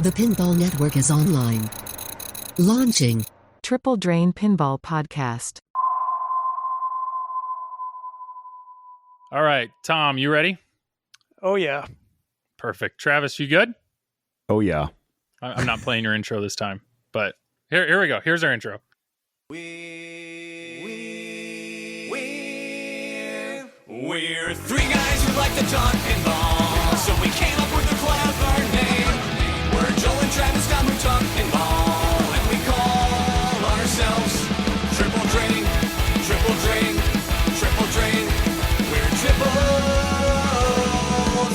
The Pinball Network is online. Launching. Triple Drain Pinball Podcast. All right, Tom, you ready? Oh, yeah. Perfect. Travis, you good? Oh, yeah. I'm not playing your intro this time, but here we go. Here's our intro. We're three guys who like to talk pinball, so we came up with a clever name. We're Joel and Travis Tom who talk pinball, and we call ourselves Triple Drain, Triple Drain, Triple Drain. We're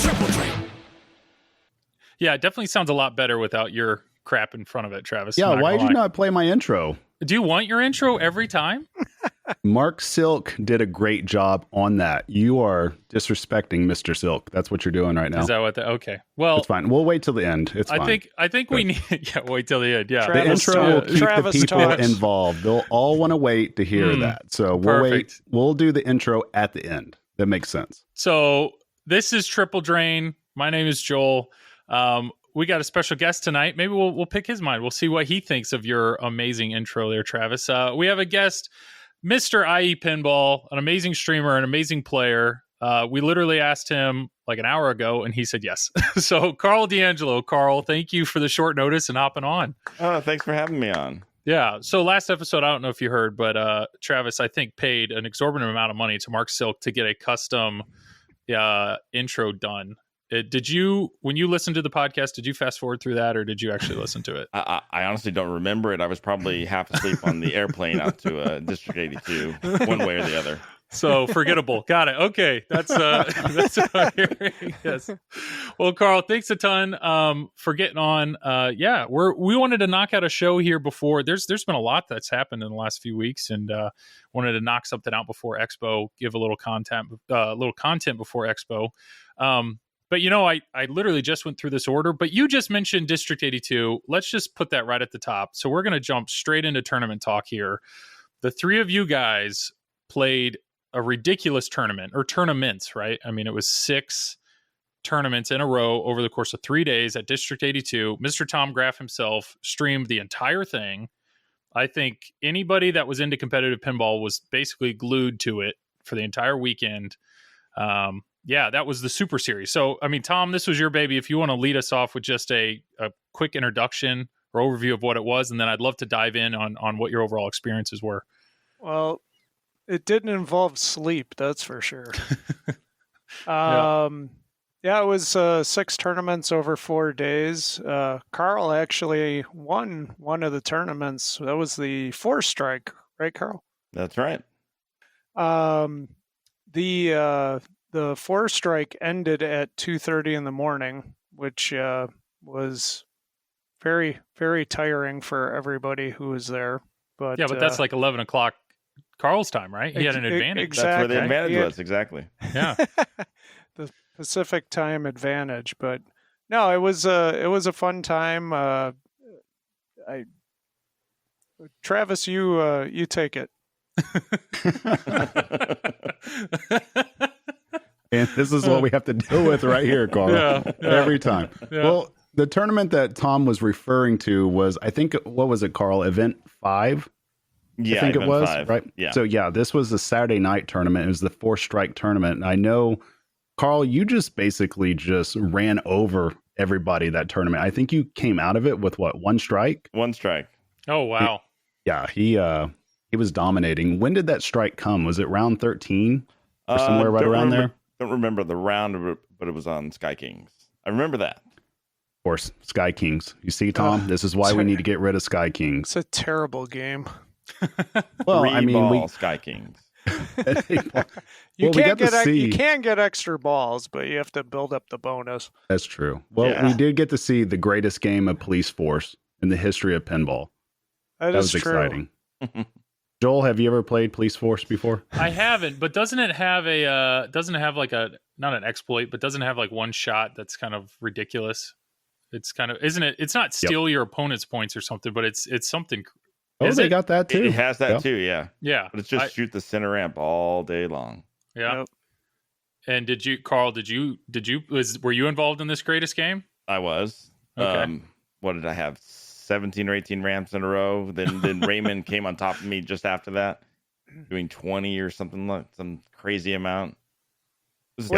Triple Drain. Yeah, it definitely sounds a lot better without your crap in front of it, Travis. Yeah, why did you not play my intro? Do you want your intro every time? Mark Silk did a great job on that. You are disrespecting Mr. Silk. That's what you're doing right now. Is that what okay. Well, it's fine. We'll wait till the end. It's fine. I think we need wait till the end. Yeah. Travis the intro will keep Travis the people talks. involved. They'll all want to wait to hear that. So we'll wait. We'll do the intro at the end. That makes sense. So this is Triple Drain. My name is Joel. We got a special guest tonight. Maybe we'll pick his mind. We'll see what he thinks of your amazing intro there, Travis. We have a guest, Mr. IE Pinball, an amazing streamer, an amazing player. We literally asked him like an hour ago, and he said yes. So Karl DeAngelo. Karl, thank you for the short notice and hopping on. Oh, thanks for having me on. Yeah. So last episode, I don't know if you heard, but Travis, I think, paid an exorbitant amount of money to Mark Silk to get a custom intro done. Did you, when you listened to the podcast, did you fast forward through that, or did you actually listen to it? I honestly don't remember it. I was probably half asleep on the airplane out to District 82, one way or the other. So forgettable. Got it. Okay, that's what I'm hearing. Yes. Well, Karl, thanks a ton for getting on. We wanted to knock out a show here before. There's been a lot that's happened in the last few weeks, and wanted to knock something out before Expo. Give a little content before Expo. But, I literally just went through this order, but you just mentioned District 82. Let's just put that right at the top. So we're going to jump straight into tournament talk here. The three of you guys played a ridiculous tournament, or tournaments, right? I mean, it was 6 tournaments in a row over the course of 3 days at District 82. Mr. Tom Graff himself streamed the entire thing. I think anybody that was into competitive pinball was basically glued to it for the entire weekend. Yeah, that was the Super Series. So, I mean, Tom, this was your baby. If you want to lead us off with just a quick introduction or overview of what it was, and then I'd love to dive in on what your overall experiences were. Well, it didn't involve sleep, that's for sure. It was 6 tournaments over 4 days. Karl actually won one of the tournaments. That was the 4-strike, right, Karl? That's right. The 4-strike ended at 2:30 in the morning, which was very, very tiring for everybody who was there. But that's like 11 o'clock Karl's time, right? He had an advantage. Exactly. That's where the advantage was, exactly. Yeah. The Pacific time advantage. But no, it was a fun time. Travis, you take it. And this is what we have to deal with right here, Karl. Every time. Yeah. Well, the tournament that Tom was referring to was, I think, what was it, Karl? Event 5? Yeah, I think it was, 5. Right? Yeah. So, this was a Saturday night tournament. It was the 4-strike tournament. And I know, Karl, you just basically ran over everybody that tournament. I think you came out of it with, 1 strike? 1 strike. Oh, wow. He was dominating. When did that strike come? Was it round 13? Or somewhere right around there? Don't remember the round, but it was on Sky Kings. I remember that. Of course, Sky Kings. You see, Tom, this is why we need to get rid of Sky Kings. It's a terrible game. Well, Sky Kings. You can get extra balls, but you have to build up the bonus. That's true. Well, we did get to see the greatest game of Police Force in the history of pinball. That was exciting. Joel, have you ever played Police Force before? I haven't, but doesn't it have like not an exploit, but doesn't it have like one shot that's kind of ridiculous? It's kind of, isn't it? It's not steal your opponent's points or something, but it's something. Oh, they got that too. It has that too, yeah. Yeah. But it's just shoot the center ramp all day long. Yeah. Yep. And Karl, were you involved in this greatest game? I was. Okay. what did I have? 17 or 18 ramps in a row. Then Raymond came on top of me just after that, doing 20 or something, like some crazy amount. It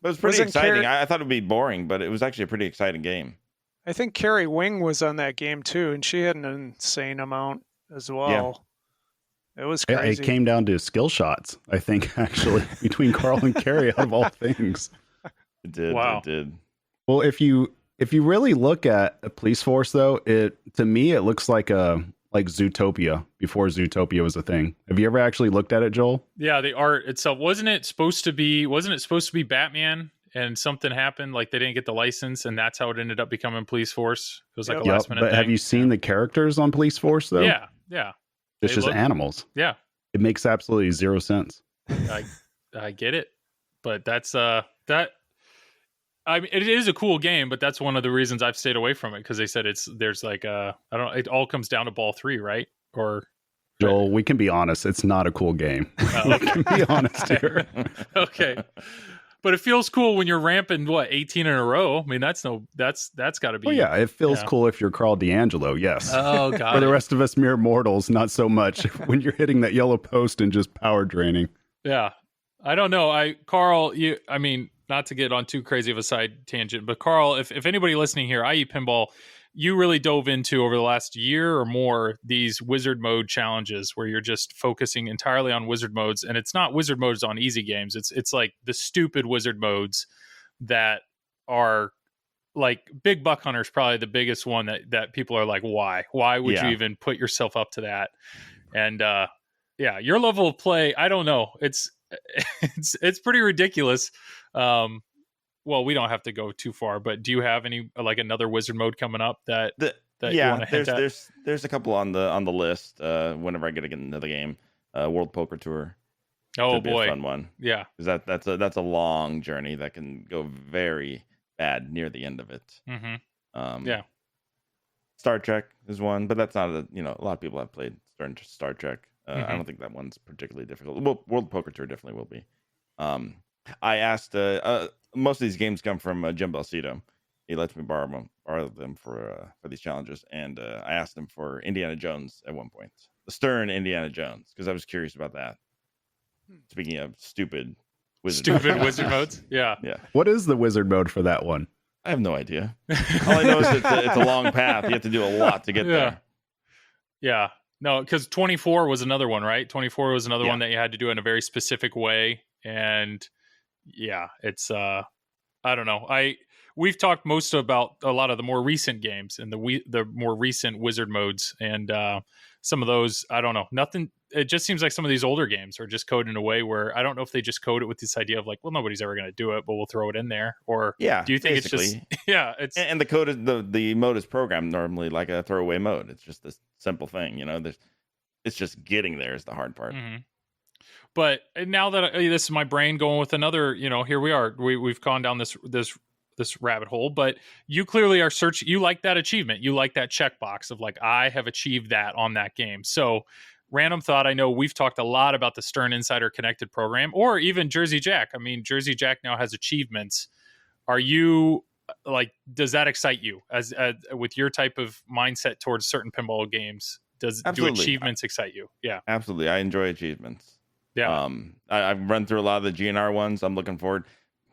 was pretty exciting. I thought it would be boring, but it was actually a pretty exciting game. I think Carrie Wing was on that game too, and she had an insane amount as well. Yeah. It was crazy. It came down to skill shots, I think, actually, between Karl and Carrie, out of all things. It did. Wow. It did. Well, if you really look at a police force, though, to me it looks like Zootopia before Zootopia was a thing. Have you ever actually looked at it, Joel? Yeah, the art itself wasn't it supposed to be Batman, and something happened, like they didn't get the license, and that's how it ended up becoming Police Force. It was like a last minute but thing. have you seen the characters on Police Force, though? Yeah. It's just animals. Yeah, it makes absolutely zero sense. I get it, but that's that. I mean, it is a cool game, but that's one of the reasons I've stayed away from it, because they said there's like it all comes down to ball 3, right? Or Joel, we can be honest, it's not a cool game. We can be honest here. Okay. But it feels cool when you're ramping 18 in a row. I mean, that's got to be. Well, yeah, it feels cool if you're Karl DeAngelo, yes. Oh god. For the rest of us mere mortals, not so much when you're hitting that yellow post and just power draining. Yeah. I don't know. Karl, I mean, not to get on too crazy of a side tangent, but Karl, if anybody listening here, i.e. Pinball, you really dove into over the last year or more these wizard mode challenges where you're just focusing entirely on wizard modes, and it's not wizard modes on easy games. It's like the stupid wizard modes that are like Big Buck Hunter is probably the biggest one that people are like, why would you even put yourself up to that? And your level of play, I don't know. It's pretty ridiculous. Well, we don't have to go too far, but do you have any another wizard mode coming up that you want to hint at? There's a couple on the list. Whenever I get another game, World Poker Tour. Oh boy, be a fun one. Yeah, that's a long journey that can go very bad near the end of it. Mm-hmm. Star Trek is one, but that's not a lot of people have played Star Trek. I don't think that one's particularly difficult. Well, World Poker Tour definitely will be. I asked. Most of these games come from Jim Belcito. He lets me borrow them for these challenges, and I asked him for Indiana Jones at one point, the Stern Indiana Jones, because I was curious about that. Speaking of stupid wizard modes, yeah. What is the wizard mode for that one? I have no idea. All I know is it's a long path. You have to do a lot to get there. Yeah. No, because 24 was another one, right? 24 was another one that you had to do in a very specific way. And it's I don't know. We've talked most about a lot of the more recent games and the more recent wizard modes, and some of those, I don't know. Nothing. It just seems like some of these older games are just coded in a way where I don't know if they just code it with this idea of like, well, nobody's ever going to do it, but we'll throw it in there. Or do you think basically. It's just it's and the code is the mode is programmed normally like a throwaway mode. It's just this simple thing, it's just getting there is the hard part. Mm-hmm. But now that this is my brain going with another, here we are. We've gone down this rabbit hole. But you clearly are searching. You like that achievement. You like that checkbox of like, I have achieved that on that game. So, random thought. I know we've talked a lot about the Stern Insider Connected program, or even Jersey Jack. I mean, Jersey Jack now has achievements. Are you like? Does that excite you as with your type of mindset towards certain pinball games? Do achievements excite you? Yeah, absolutely. I enjoy achievements. Yeah. I've run through a lot of the GNR ones. I'm looking forward.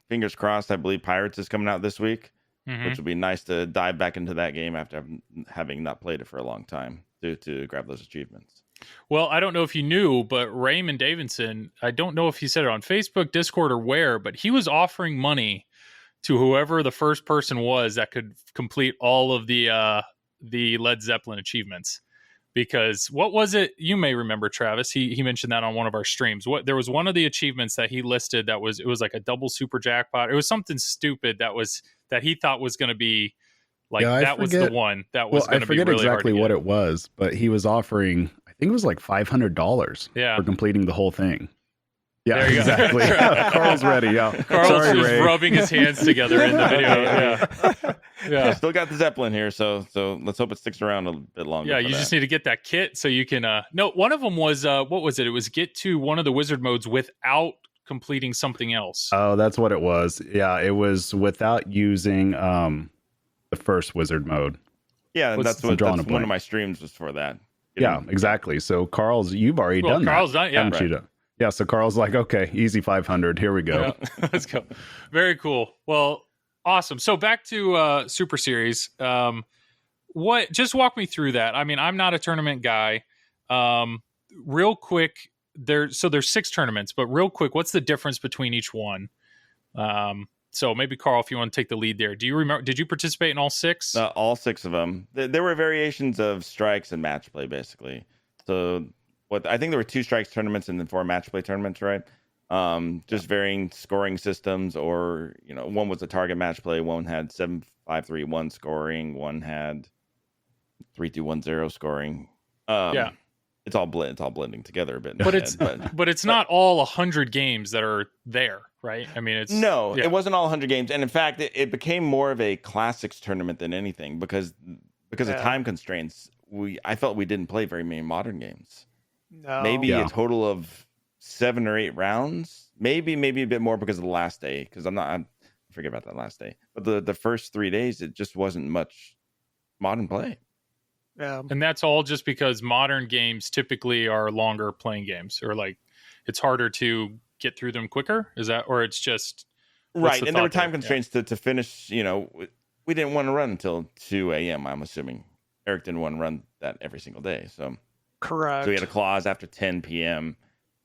Fingers crossed. I believe Pirates is coming out this week, which will be nice to dive back into that game after having not played it for a long time to grab those achievements. Well, I don't know if you knew, but Raymond Davidson, I don't know if he said it on Facebook, Discord, or where, but he was offering money to whoever the first person was that could complete all of the Led Zeppelin achievements. Because what was it? You may remember, Travis. He mentioned that on one of our streams. There was one of the achievements that he listed it was like a double super jackpot. It was something stupid that he thought was going to be like was the one that was going to be really hard to get. I forget exactly what it was, but he was offering, I think it was like $500 for completing the whole thing. Yeah, exactly. Karl's ready. Yeah, Karl's just rubbing his hands together in the video. Yeah. Still got the Zeppelin here, so let's hope it sticks around a bit longer. Yeah, you just need to get that kit so you can. No, one of them was what was it? It was get to one of the wizard modes without completing something else. Oh, that's what it was. Yeah, it was without using the first wizard mode. Yeah, and What's- that's drawing a one blank. of my streams was for that. Yeah, exactly. So Carl's, you've already Well, done Carl's that. done, yeah. haven't you done? Yeah, so Carl's like, okay, easy 500. Here we go. Yeah, let's go. Very cool. Well, awesome. So back to Super Series. What? Just walk me through that. I mean, I'm not a tournament guy. Real quick, there's 6 tournaments, but real quick, what's the difference between each one? So maybe Karl, if you want to take the lead there. Do you remember? Did you participate in all 6? All 6 of them. There were variations of strikes and match play, basically. So I think there were 2 strikes tournaments and then 4 match play tournaments, right? Just varying scoring systems, or one was a target match play, one had 7-5-3-1 scoring, one had 3-2-1-0 scoring. Yeah. It's all blending together a bit. In But my it's head, but it's not all 100 games that are there, right? I mean, it's no, yeah. it wasn't all 100 games, and in fact, it became more of a classics tournament than anything because of time constraints. I felt we didn't play very many modern games. No. Maybe a total of 7 or 8 rounds, maybe a bit more because of the last day. Because I forget about that last day, but the first 3 days it just wasn't much modern play. Yeah. And that's all just because modern games typically are longer playing games, or like it's harder to get through them quicker. Is that, or it's just Right? And there were time there? constraints to finish. We didn't want to run until 2 a.m. I'm assuming Eric didn't want to run that every single day, so Correct. we had a clause after 10 p.m.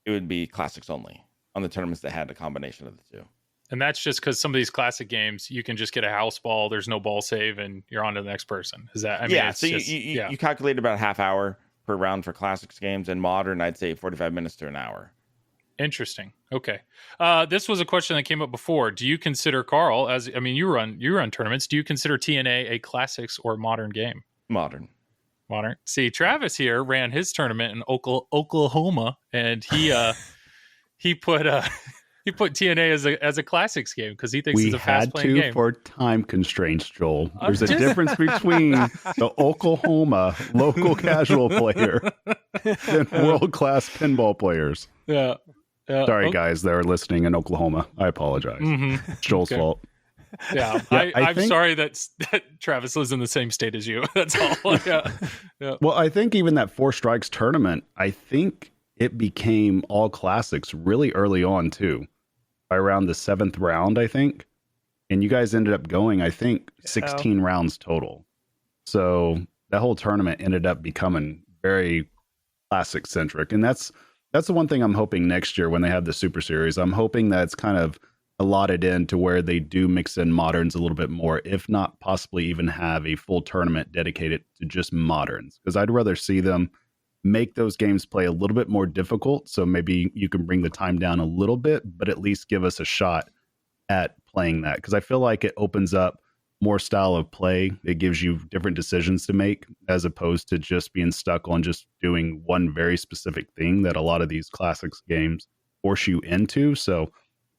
It would be classics only on the tournaments that had a combination of the 2. And that's just because some of these classic games, you can just get a house ball. There's no ball save, and you're on to the next person. Is that? I mean, Yeah. it's So just, you calculate about a half hour per round for classics games, and modern, I'd say 45 minutes to an hour. Interesting. Okay. This was a question that came up before. Do you consider, Karl, you run tournaments? Do you consider TNA a classics or modern game? Modern. See, Travis here ran his tournament in Oklahoma, and he put TNA as a classics game because he thinks We it's a had fast playing to game. for time constraints, Joel. I'm There's a just- difference between the Oklahoma local casual player and world-class pinball players. Yeah. Sorry, Okay. guys that are listening in Oklahoma. I apologize. Mhm. It's Joel's Okay. fault. Yeah, Yeah, I'm think- sorry that Travis lives in the same state as you. That's all. Yeah. Well, I think even that 4 strikes tournament, I think it became all classics really early on too. By around the 7th round, I think. And you guys ended up going, I think, 16 rounds total. So that whole tournament ended up becoming very classic centric. And that's the one thing I'm hoping next year when they have the Super Series. I'm hoping that it's kind of allotted in to where they do mix in moderns a little bit more, if not possibly even have a full tournament dedicated to just moderns. Because I'd rather see them make those games play a little bit more difficult. So maybe you can bring the time down a little bit, but at least give us a shot at playing that. Because I feel like it opens up more style of play. It gives you different decisions to make as opposed to just being stuck on just doing one very specific thing that a lot of these classics games force you into. So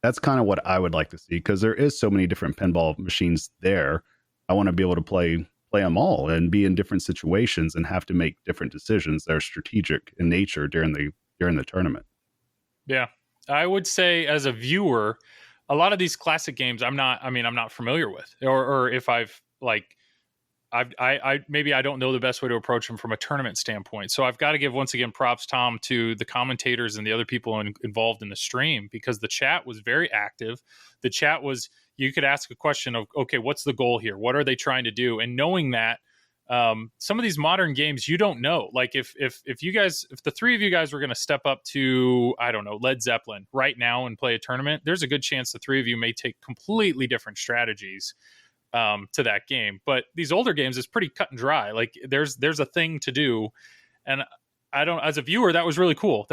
that's kind of what I would like to see, because there is so many different pinball machines there. I want to be able to play them all and be in different situations and have to make different decisions that are strategic in nature during the tournament. Yeah. I would say as a viewer, a lot of these classic games I'm not familiar with, or if maybe I don't know the best way to approach them from a tournament standpoint. So I've got to give once again props, Tom, to the commentators and the other people involved in the stream, because the chat was very active. The chat was, you could ask a question of, okay, what's the goal here? What are they trying to do? And knowing that some of these modern games, you don't know. Like if the 3 of you guys were going to step up to, I don't know, Led Zeppelin right now and play a tournament, there's a good chance the 3 of you may take completely different strategies to that game. But these older games is pretty cut and dry. Like there's a thing to do. And as a viewer, that was really cool.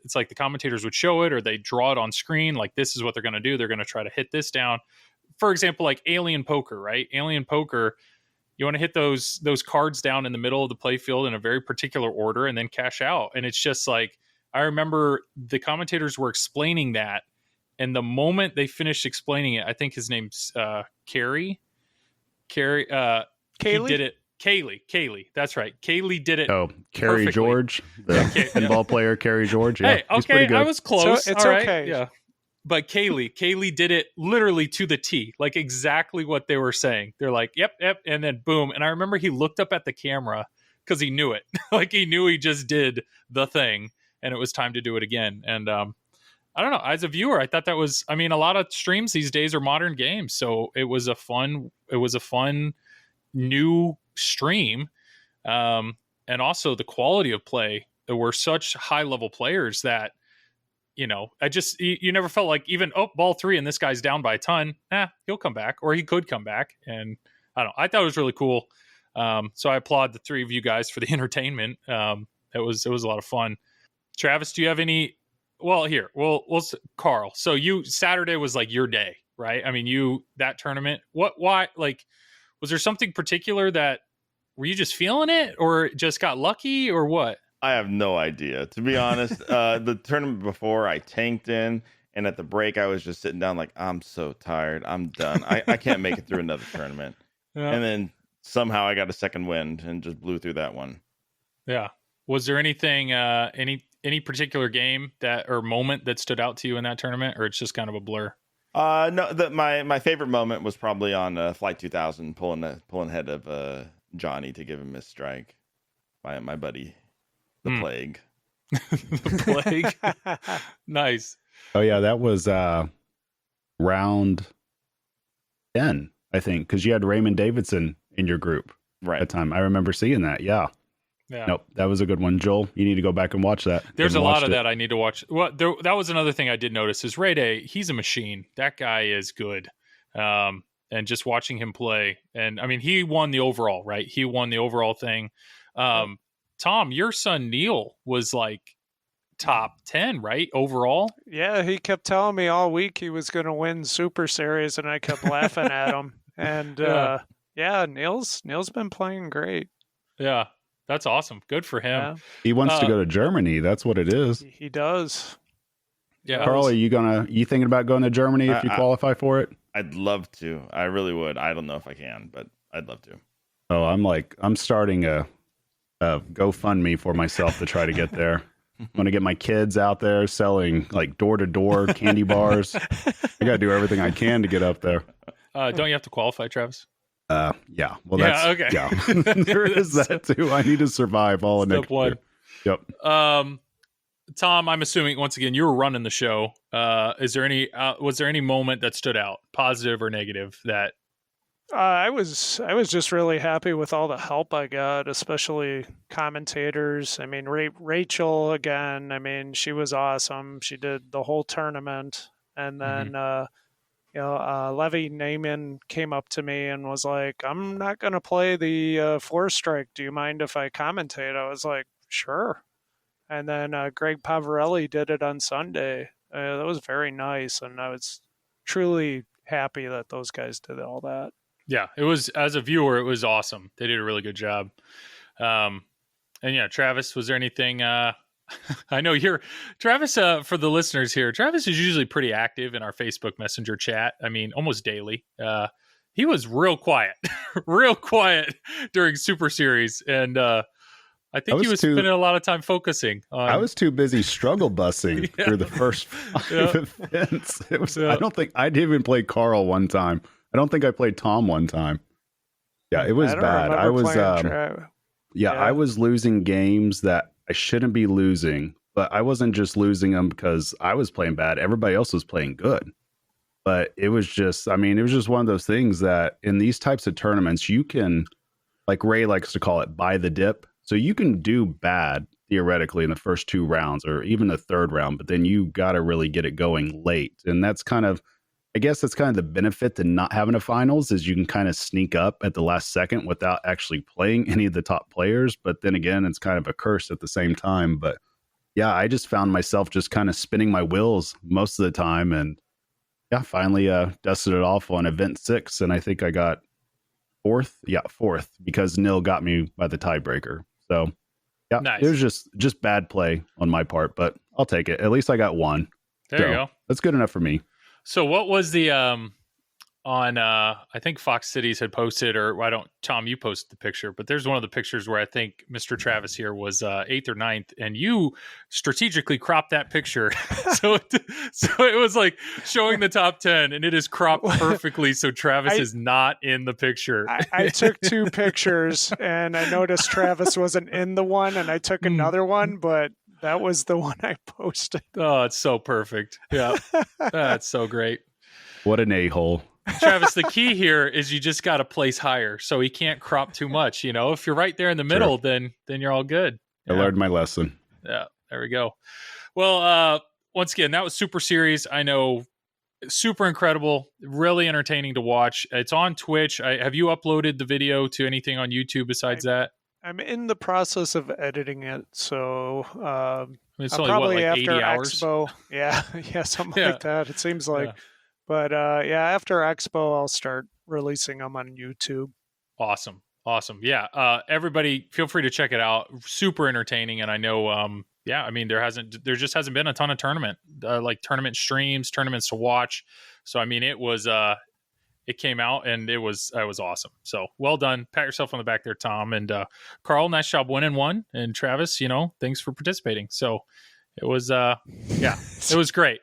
It's like the commentators would show it or they draw it on screen. Like, this is what they're going to do. They're going to try to hit this down. For example, like Alien Poker, right? Alien Poker, you want to hit those cards down in the middle of the play field in a very particular order and then cash out. And it's just like, I remember the commentators were explaining that. And the moment they finished explaining it, I think his name's Kaylee. He did it. Kaylee. That's right. Kaylee did it. Oh, Kerry perfectly. George, the pinball player, Kerry George. Yeah, Hey, he's pretty okay, good. I was close. So it's All right. okay. Yeah. but Kaylee did it literally to the T, like exactly what they were saying. They're like, yep, and then boom. And I remember he looked up at the camera because he knew it. Like he knew he just did the thing and it was time to do it again. And I don't know, as a viewer, I thought that was, I mean, a lot of streams these days are modern games. So it was a fun new stream. And also the quality of play. There were such high level players that, you know, you never felt like even, ball 3 and this guy's down by a ton. He'll come back, or he could come back. And I don't know, I thought it was really cool. So I applaud the three of you guys for the entertainment. It was a lot of fun. Travis, do you have any, Karl, so Saturday was like your day, right? I mean, that tournament, why, like, was there something particular that, were you just feeling it or just got lucky or what? I have no idea, to be honest. The tournament before, I tanked in, and at the break, I was just sitting down like, I'm so tired. I'm done. I can't make it through another tournament. Yeah. And then somehow I got a second wind and just blew through that one. Yeah. Was there anything, any particular game or moment that stood out to you in that tournament, or it's just kind of a blur? No, my favorite moment was probably on Flight 2000, pulling head of Johnny to give him his strike. My buddy. The Plague. The Plague. Nice. Oh yeah, that was round 10, I think, because you had Raymond Davidson in your group right at the time. I remember seeing that. Yeah. Nope, that was a good one. Joel, you need to go back and watch that. There's a lot of that I need to watch. Well, that was another thing I did notice is Ray Day. He's a machine. That guy is good. And just watching him play, and I mean, he won the overall, right? He won the overall thing. Tom, your son Neil was like top 10, right? Overall. Yeah, he kept telling me all week he was going to win Super Series, and I kept laughing at him. And Neil's been playing great. Yeah, that's awesome. Good for him. Yeah. He wants to go to Germany. That's what it is. He does. Yeah. Karl, are you thinking about going to Germany if you qualify for it? I'd love to. I really would. I don't know if I can, but I'd love to. Oh, I'm starting a GoFundMe for myself to try to get there. I'm going to get my kids out there selling like door-to-door candy bars. I got to do everything I can to get up there. Don't you have to qualify, Travis? Yeah. Well, that's okay. Yeah. There is that too. I need to survive all of next year. Yep. Tom, I'm assuming once again you were running the show. Was there any moment that stood out, positive or negative, that I was just really happy with all the help I got, especially commentators. I mean, Rachel again. I mean, she was awesome. She did the whole tournament, and then Levy Naiman came up to me and was like, "I'm not going to play the 4-strike. Do you mind if I commentate?" I was like, "Sure." And then Greg Pavarelli did it on Sunday. That was very nice, and I was truly happy that those guys did all that. Yeah, it was, as a viewer, it was awesome. They did a really good job. And yeah, Travis, was there anything, I know Travis, for the listeners here, Travis is usually pretty active in our Facebook Messenger chat. I mean, almost daily. He was real quiet during Super Series. And I think he was spending a lot of time focusing on... I was too busy struggle bussing through the first 5 events. It was, I didn't even play Karl one time. I don't think I played Tom one time. Yeah, it was bad. I was I was losing games that I shouldn't be losing, but I wasn't just losing them because I was playing bad. Everybody else was playing good. But it was just one of those things that in these types of tournaments, you can, like Ray likes to call it, buy the dip. So you can do bad theoretically in the first 2 rounds or even the 3rd round, but then you got to really get it going late. And that's kind of the benefit to not having a finals is you can kind of sneak up at the last second without actually playing any of the top players. But then again, it's kind of a curse at the same time. But yeah, I just found myself just kind of spinning my wheels most of the time. And yeah, finally dusted it off on event 6. And I think I got 4th. Yeah, 4th because Nil got me by the tiebreaker. So yeah, nice. It was just bad play on my part, but I'll take it. At least I got 1. There you go. That's good enough for me. So what was the on I think Fox Cities had posted, or why don't Tom, you posted the picture, but there's one of the pictures where I think Mr. Travis here was 8th or 9th, and you strategically cropped that picture. so it was like showing the top 10, and it is cropped perfectly so Travis is not in the picture. I took 2 pictures, and I noticed Travis wasn't in the one, and I took another one, but that was the one I posted. Oh, it's so perfect. Yeah. That's so great. What an a-hole. Travis, the key here is you just got to place higher so he can't crop too much. You know, if you're right there in the middle, then you're all good. I learned my lesson. Yeah, there we go. Well, once again, that was Super Series. I know, super incredible, really entertaining to watch. It's on Twitch. Have you uploaded the video to anything on YouTube besides that? I'm in the process of editing it, so It's I'll only probably like 80 after hours? Expo. Yeah, something Yeah. like that. It seems like. Yeah. But after Expo, I'll start releasing them on YouTube. Awesome. Yeah. Everybody feel free to check it out. Super entertaining. And I know, I mean, there just hasn't been a ton of tournament streams, tournaments to watch. So, I mean, it was, it came out and it was awesome. So well done. Pat yourself on the back there, Tom. And Karl, nice job winning one. And Travis, thanks for participating. So it was, it was great.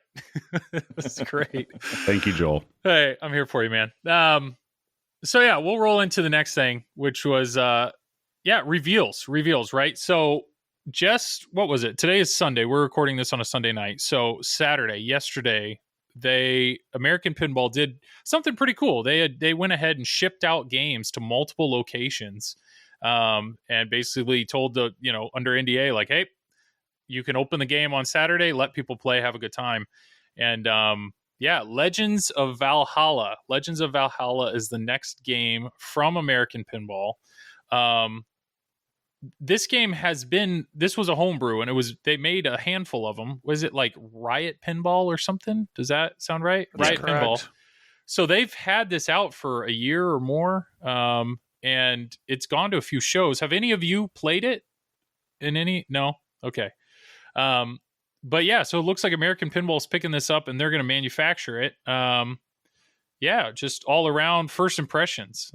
It was great. Thank you, Joel. Hey, I'm here for you, man. So yeah, we'll roll into the next thing, which was, reveals, right? So what was it? Today is Sunday. We're recording this on a Sunday night. So yesterday, American Pinball did something pretty cool. They went ahead and shipped out games to multiple locations, and basically told under NDA, like, hey, you can open the game on Saturday, let people play, have a good time. And Legends of Valhalla. Legends of Valhalla is the next game from American Pinball. This game this was a homebrew, and they made a handful of them. Was it like Riot Pinball or something? Does that sound right? That's Riot correct. Pinball. So they've had this out for a year or more, and it's gone to a few shows. Have any of you played it in any? No? Okay. But yeah, so it looks like American Pinball's picking this up, and they're going to manufacture it. Just all around first impressions.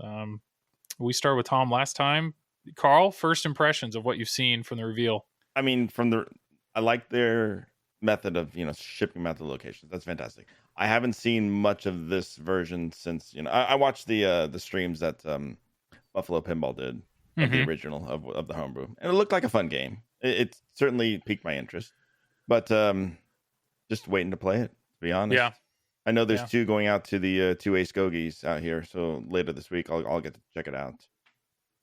We started with Tom last time. Karl, first impressions of what you've seen from the reveal. I mean, I like their method of shipping them out to locations. That's fantastic. I haven't seen much of this version since I watched the streams that Buffalo Pinball did of the original of the homebrew, and it looked like a fun game. It certainly piqued my interest, but just waiting to play it, to be honest. Yeah, I know there's 2 going out to the 2 Ace Gogies out here, so later this week I'll get to check it out.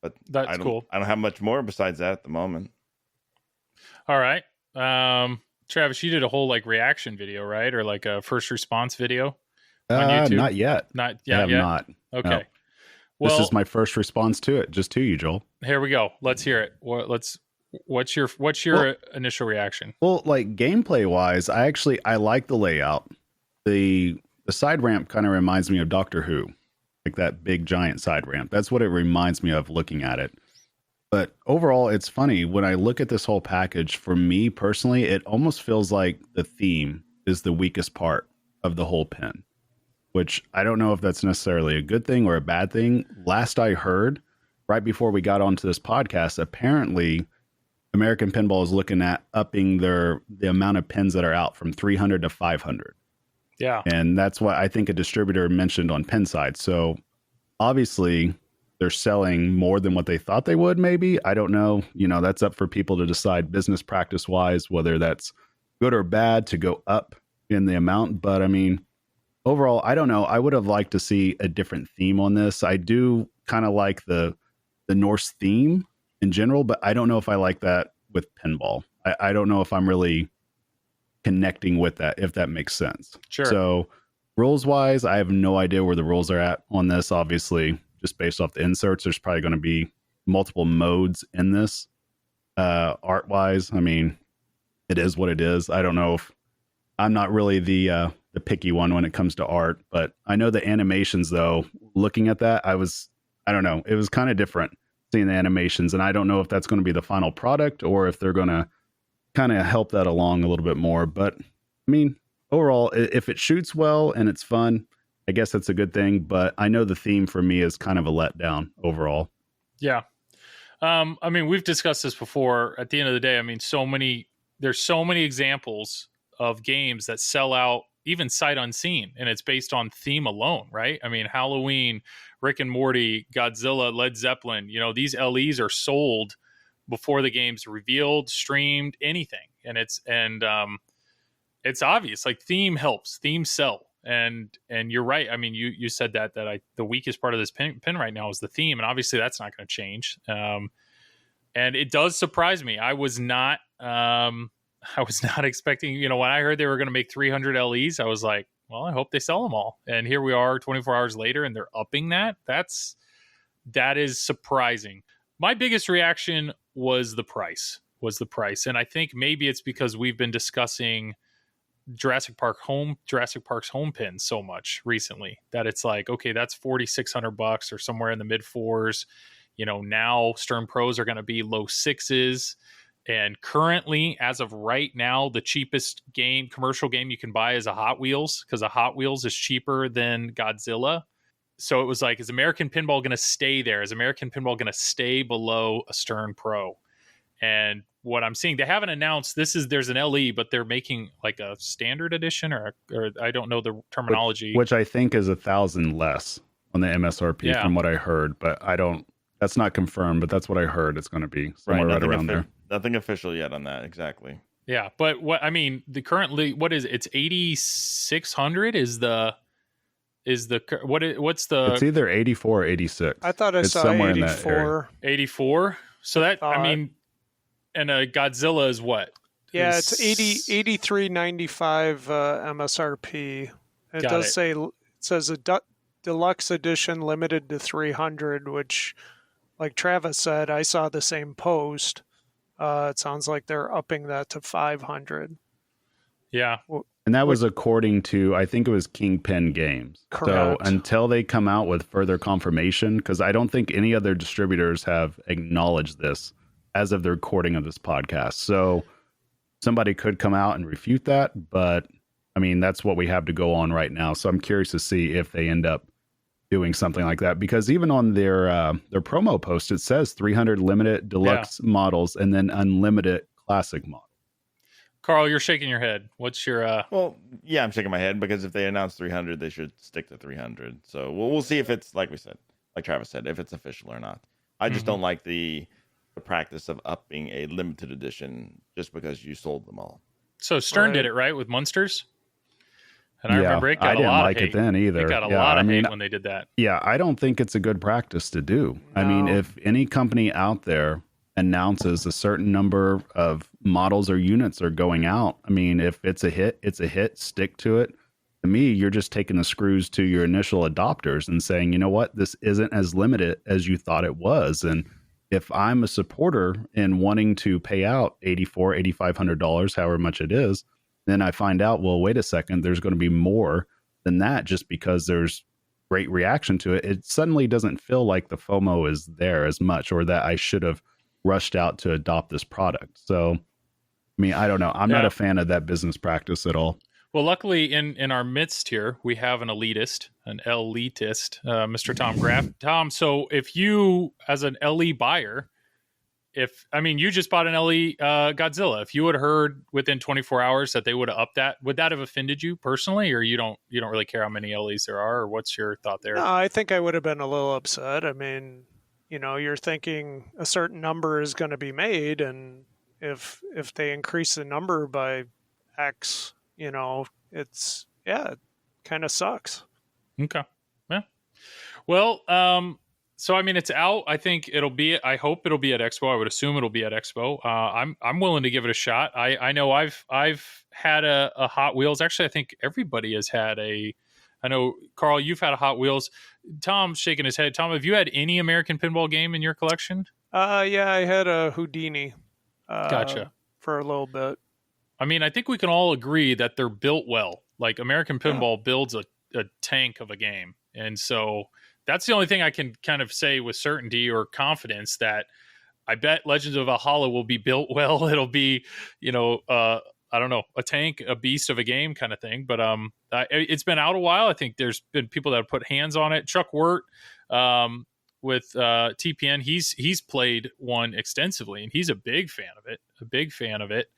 But that's cool. I don't have much more besides that at the moment. All right. Travis, you did a whole reaction video, right? Or like a first response video on YouTube? Not yet. Not I yet. have not. Okay. No. Well, This is my first response to it, just to you, Joel. here we go. Let's hear it. What's your initial reaction? Well, gameplay wise, I like the layout. The side ramp kind of reminds me of Doctor Who, like that big giant side ramp. That's what it reminds me of looking at it. But overall, it's funny when I look at this whole package. For me personally, it almost feels like the theme is the weakest part of the whole pin, which I don't know if that's necessarily a good thing or a bad thing. Last I heard, right before we got onto this podcast, apparently American Pinball is looking at upping the amount of pins that are out from 300 to 500. Yeah. And that's what I think a distributor mentioned on Pinside. So obviously they're selling more than what they thought they would, maybe. I don't know. That's up for people to decide business practice wise, whether that's good or bad to go up in the amount. But I mean, overall, I don't know. I would have liked to see a different theme on this. I do kind of like the Norse theme in general, but I don't know if I like that with pinball. I don't know if I'm really connecting with that, if that makes sense. Sure. So rules wise, I have no idea where the rules are at on this. Obviously, just based off the inserts, there's probably going to be multiple modes in this. Art wise, I mean, it is what it is. I don't know if I'm not really the picky one when it comes to art, but I know the animations though, looking at that, I don't know. It was kind of different seeing the animations, and I don't know if that's going to be the final product or if they're going to kind of help that along a little bit more. But I mean, overall, if it shoots well and it's fun, I guess that's a good thing, but I know the theme for me is kind of a letdown overall. Yeah. I mean, we've discussed this before. At the end of the day, I mean, there's so many examples of games that sell out even sight unseen, and it's based on theme alone, right? I mean, Halloween, Rick and Morty, Godzilla, Led Zeppelin, these LEs are sold before the game's revealed, streamed, anything. And it's obvious, like theme helps, theme sell. And you're right. I mean, you said that the weakest part of this pin right now is the theme, and obviously that's not going to change. And it does surprise me. I was not expecting. When I heard they were going to make 300 LEs, I was like, well, I hope they sell them all. And here we are, 24 hours later, and they're upping that. That is surprising. My biggest reaction was the price. And I think maybe it's because we've been discussing Jurassic Park's home pin so much recently that it's like, okay, that's $4,600 or somewhere in the mid fours. Now Stern Pros are going to be low sixes. And currently, as of right now, the cheapest commercial game you can buy is a Hot Wheels, because a Hot Wheels is cheaper than Godzilla. So it was like, is American Pinball going to stay there? Is American Pinball going to stay below a Stern Pro? And what I'm seeing, they haven't announced there's an LE, but they're making like a standard edition or I don't know the terminology. Which I think is $1,000 less on the MSRP from what I heard, but that's not confirmed, but that's what I heard. It's going to be somewhere right around there. Nothing official yet on that. Exactly. Yeah. But what is it? It's 8,600 what's the, it's either 84 or 86. I thought I saw somewhere 84. In that area. 84. So that, and a Godzilla is what? Yeah, it's 83.95 MSRP. It says a deluxe edition limited to 300, which, like Travis said, I saw the same post. It sounds like they're upping that to 500. Yeah. And that was according to, I think it was Kingpin Games. Correct. So until they come out with further confirmation, because I don't think any other distributors have acknowledged this as of the recording of this podcast. So somebody could come out and refute that, but I mean, that's what we have to go on right now. So I'm curious to see if they end up doing something like that, because even on their promo post, it says 300 limited deluxe models and then unlimited classic model. Karl, you're shaking your head. What's your Well, yeah, I'm shaking my head, because if they announce 300, they should stick to 300. So we'll see if it's, like Travis said, if it's official or not. I just don't like the practice of upping a limited edition just because you sold them all. So Stern did it right with Munsters, and I remember it got I didn't a lot like of hate. it then either. It got a lot of hate when they did that. Yeah, I don't think it's a good practice to do. No. I mean, if any company out there announces a certain number of models or units are going out, I mean, if it's a hit, stick to it. To me, you're just taking the screws to your initial adopters and saying, you know what, this isn't as limited as you thought it was. And if I'm a supporter in wanting to pay out $8,400, $8,500, however much it is, then I find out, well, wait a second, there's going to be more than that just because there's great reaction to it. It suddenly doesn't feel like the FOMO is there as much, or that I should have rushed out to adopt this product. So, I mean, I don't know. I'm not a fan of that business practice at all. Well, luckily in our midst here, we have an elitist, Mr. Tom Graff. Tom, so if you, as an LE buyer, you just bought an LE Godzilla, if you had heard within 24 hours that they would have upped that, would that have offended you personally, or you don't really care how many LEs there are, or what's your thought there? No, I think I would have been a little upset. I mean, you're thinking a certain number is going to be made, and if they increase the number by X, it kind of sucks. Okay. Yeah. Well, so I mean, it's out. I hope it'll be at Expo. I would assume it'll be at Expo. I'm willing to give it a shot. I know I've had a Hot Wheels. Actually, I think everybody has had I know, Karl, you've had a Hot Wheels. Tom's shaking his head. Tom, have you had any American Pinball game in your collection? Yeah, I had a Houdini. Gotcha. For a little bit. I mean, I think we can all agree that they're built well. Like American Pinball builds a tank of a game. And so that's the only thing I can kind of say with certainty or confidence, that I bet Legends of Valhalla will be built well. It'll be, I don't know, a tank, a beast of a game kind of thing. But it's been out a while. I think there's been people that have put hands on it. Chuck Wirt with TPN, he's played one extensively, and he's a big fan of it.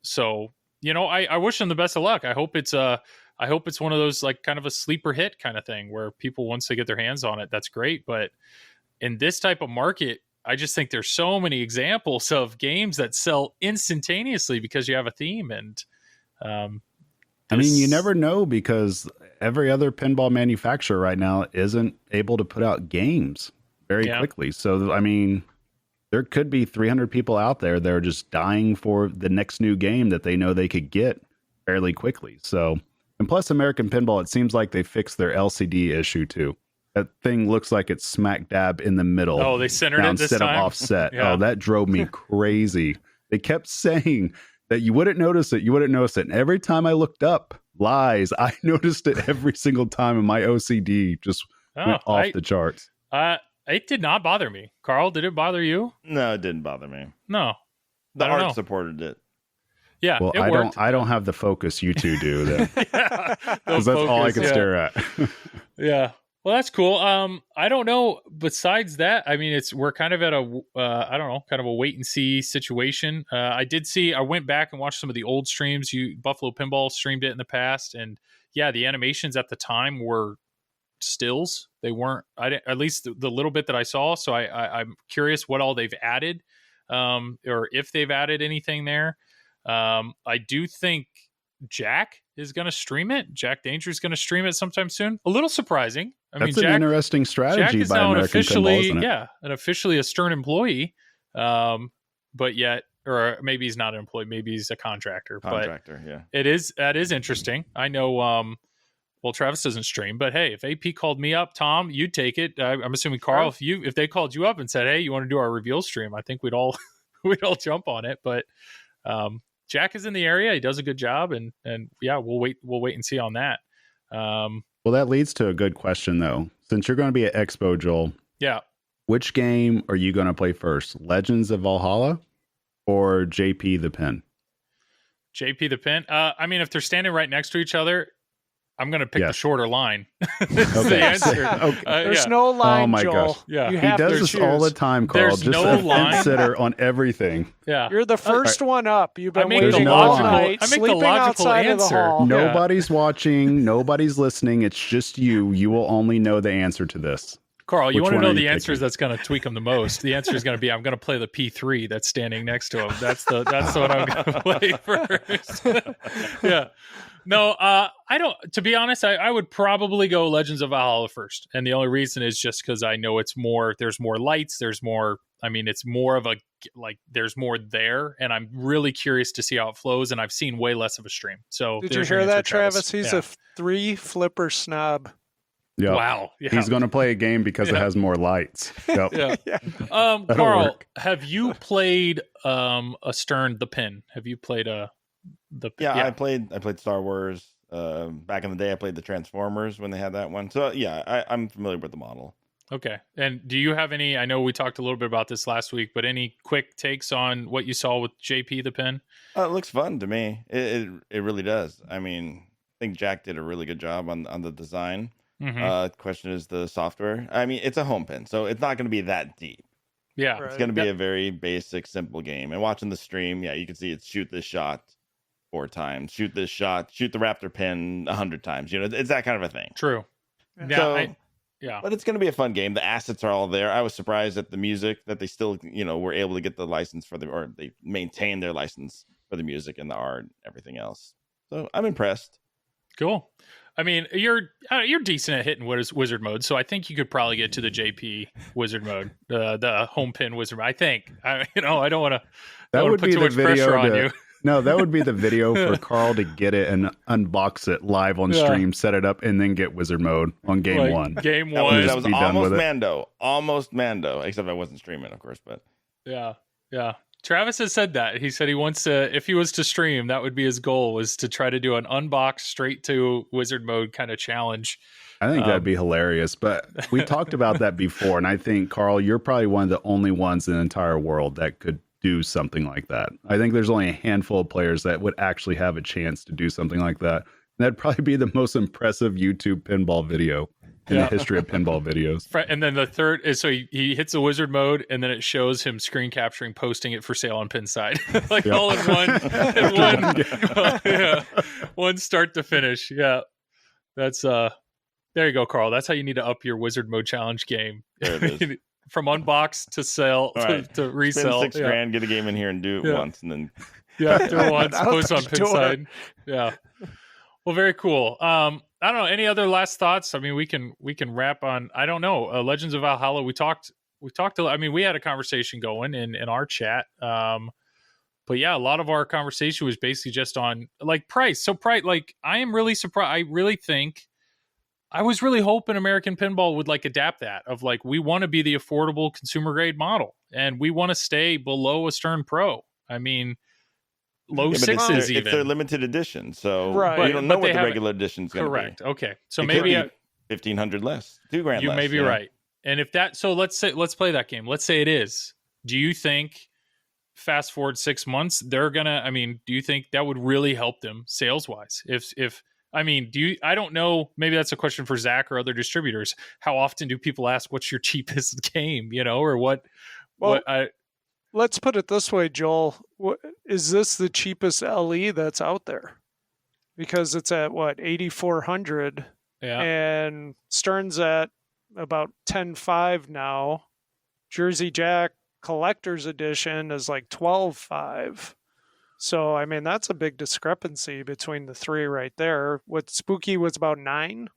So I wish him the best of luck. I hope it's one of those like kind of a sleeper hit kind of thing where people, once they get their hands on it, that's great. But in this type of market, I just think there's so many examples of games that sell instantaneously because you have a theme. And I mean, you never know, because every other pinball manufacturer right now isn't able to put out games very quickly. So, I mean, there could be 300 people out there that are just dying for the next new game that they know they could get fairly quickly. So, and plus American Pinball, it seems like they fixed their LCD issue too. That thing looks like it's smack dab in the middle. Oh, they centered it this instead time? of offset. Yeah. Oh, that drove me crazy. They kept saying that you wouldn't notice it. And every time I looked up, lies, I noticed it every single time, and my OCD just went off the charts. It did not bother me. Karl, did it bother you? No, it didn't bother me. No. The art supported it. Yeah, well, I don't have the focus you two do then. Because that's all I can stare at. Yeah. Well, that's cool. I don't know. Besides that, I mean, we're kind of at a kind of a wait and see situation. I went back and watched some of the old streams. Buffalo Pinball streamed it in the past, and yeah, the animations at the time were stills. They weren't. At least the little bit that I saw. So I'm curious what all they've added, or if they've added anything there. I do think Jack is going to stream it. Jack Danger is going to stream it sometime soon. A little surprising. That's an interesting strategy by American Pinball, isn't it? Yeah, and officially a Stern employee, but yet, or maybe he's not an employee. Maybe he's a contractor. Yeah. That is interesting. I know. Well, Travis doesn't stream, but hey, if AP called me up, Tom, you'd take it. I'm assuming Karl, if they called you up and said, "Hey, you want to do our reveal stream?" I think we'd all jump on it. But Jack is in the area. He does a good job, and yeah, we'll wait and see on that. Well, that leads to a good question though. Since you're going to be at Expo, Joel, yeah, which game are you going to play first? Legends of Valhalla or JP the Pin? JP the Pin. I mean, if they're standing right next to each other, I'm going to pick the shorter line. The answer. Okay. There's no line, oh my Joel. gosh. Yeah. He does this all the time, Karl. There's just no a line. sitter on everything. Yeah. You're the first one up. You've been make waiting the all logical- night, I make the sleeping logical outside of the answer. hall. Nobody's watching. Nobody's listening. It's just you. You will only know the answer to this. Karl, you Which want to one know are the you answers picking? that's going to tweak him the most. The answer is going to be, I'm going to play the P3 that's standing next to him. That's what I'm going to play first. Yeah. No, I don't, to be honest, I would probably go Legends of Valhalla first. And the only reason is just because I know there's more lights, it's more of a, like, there's more there. And I'm really curious to see how it flows. And I've seen way less of a stream. So Did you there's your hear answer, that, Travis? He's Yeah. a 3-flipper snob. Yep. Wow. Yeah. He's going to play a game because it has more lights. Yep. Yeah. That'll Karl, work. have you played a Stern the Pin? Have you played I played Star Wars. Back in the day, I played the Transformers when they had that one. So yeah, I'm familiar with the model. Okay. And do you have any, I know we talked a little bit about this last week, but any quick takes on what you saw with JP the Pin? It looks fun to me. It really does. I mean, I think Jack did a really good job on the design. Mm-hmm. Question is the software. I mean, it's a home pin, so it's not going to be that deep. Yeah. Right. It's going to be a very basic, simple game. And watching the stream, yeah, you can see it's shoot this shot 4 times, shoot this shot, shoot the Raptor pin 100 times. You know, it's that kind of a thing. True. Yeah. So, yeah. But it's going to be a fun game. The assets are all there. I was surprised at the music that they still, were able to get the license or they maintain their license for the music and the art and everything else. So I'm impressed. Cool. I mean, you're decent at hitting wizard mode, so I think you could probably get to the JP wizard mode, the home pin wizard mode. I think. I don't want to put too much pressure on you. No, that would be the video for Karl to get it and unbox it live on stream, set it up, and then get wizard mode on game one. Game That one. was be done almost with it. almost Mando, except I wasn't streaming, of course. But Yeah. Travis has said that. He said he wants to, if he was to stream, that would be his goal, was to try to do an unbox straight to wizard mode kind of challenge. I think that'd be hilarious. But we talked about that before, and I think, Karl, you're probably one of the only ones in the entire world that could do something like that. I think there's only a handful of players that would actually have a chance to do something like that. And that'd probably be the most impressive YouTube pinball video in the history of pinball videos. And then the third is so he hits the wizard mode, and then it shows him screen capturing, posting it for sale on Pinside, like all in one start to finish. Yeah, that's there you go, Karl. That's how you need to up your wizard mode challenge game. There it is. From unbox to sell to resell. Spend $6,000, get a game in here and do it once, and then do it once, post on Pinside. Yeah. Well, very cool. I don't know. Any other last thoughts? I mean, we can wrap on. I don't know. Legends of Valhalla. We talked. I mean, we had a conversation going in our chat. But yeah, a lot of our conversation was basically just on like price. So price. Like, I am really surprised. I really think. I was really hoping American Pinball would like adapt that of like, we want to be the affordable consumer grade model, and we want to stay below a Stern Pro. I mean, low sixes even. It's their limited edition, so right. you don't know what the regular edition's going to be. Correct. Okay, so it maybe $1,500 less, $2,000 less. You may be right. And if that, so let's play that game. Let's say it is. Do you think, fast forward 6 months, they're gonna? I mean, do you think that would really help them sales wise? If I mean, I don't know. Maybe that's a question for Zach or other distributors. How often do people ask, "What's your cheapest game?" You know, or what? Well, let's put it this way, Joel. Is this the cheapest LE that's out there? Because it's at what, 8,400, and Stern's at about 10,500 now. Jersey Jack Collector's Edition is like 12,500. So, I mean, that's a big discrepancy between the three right there. What Spooky was about 9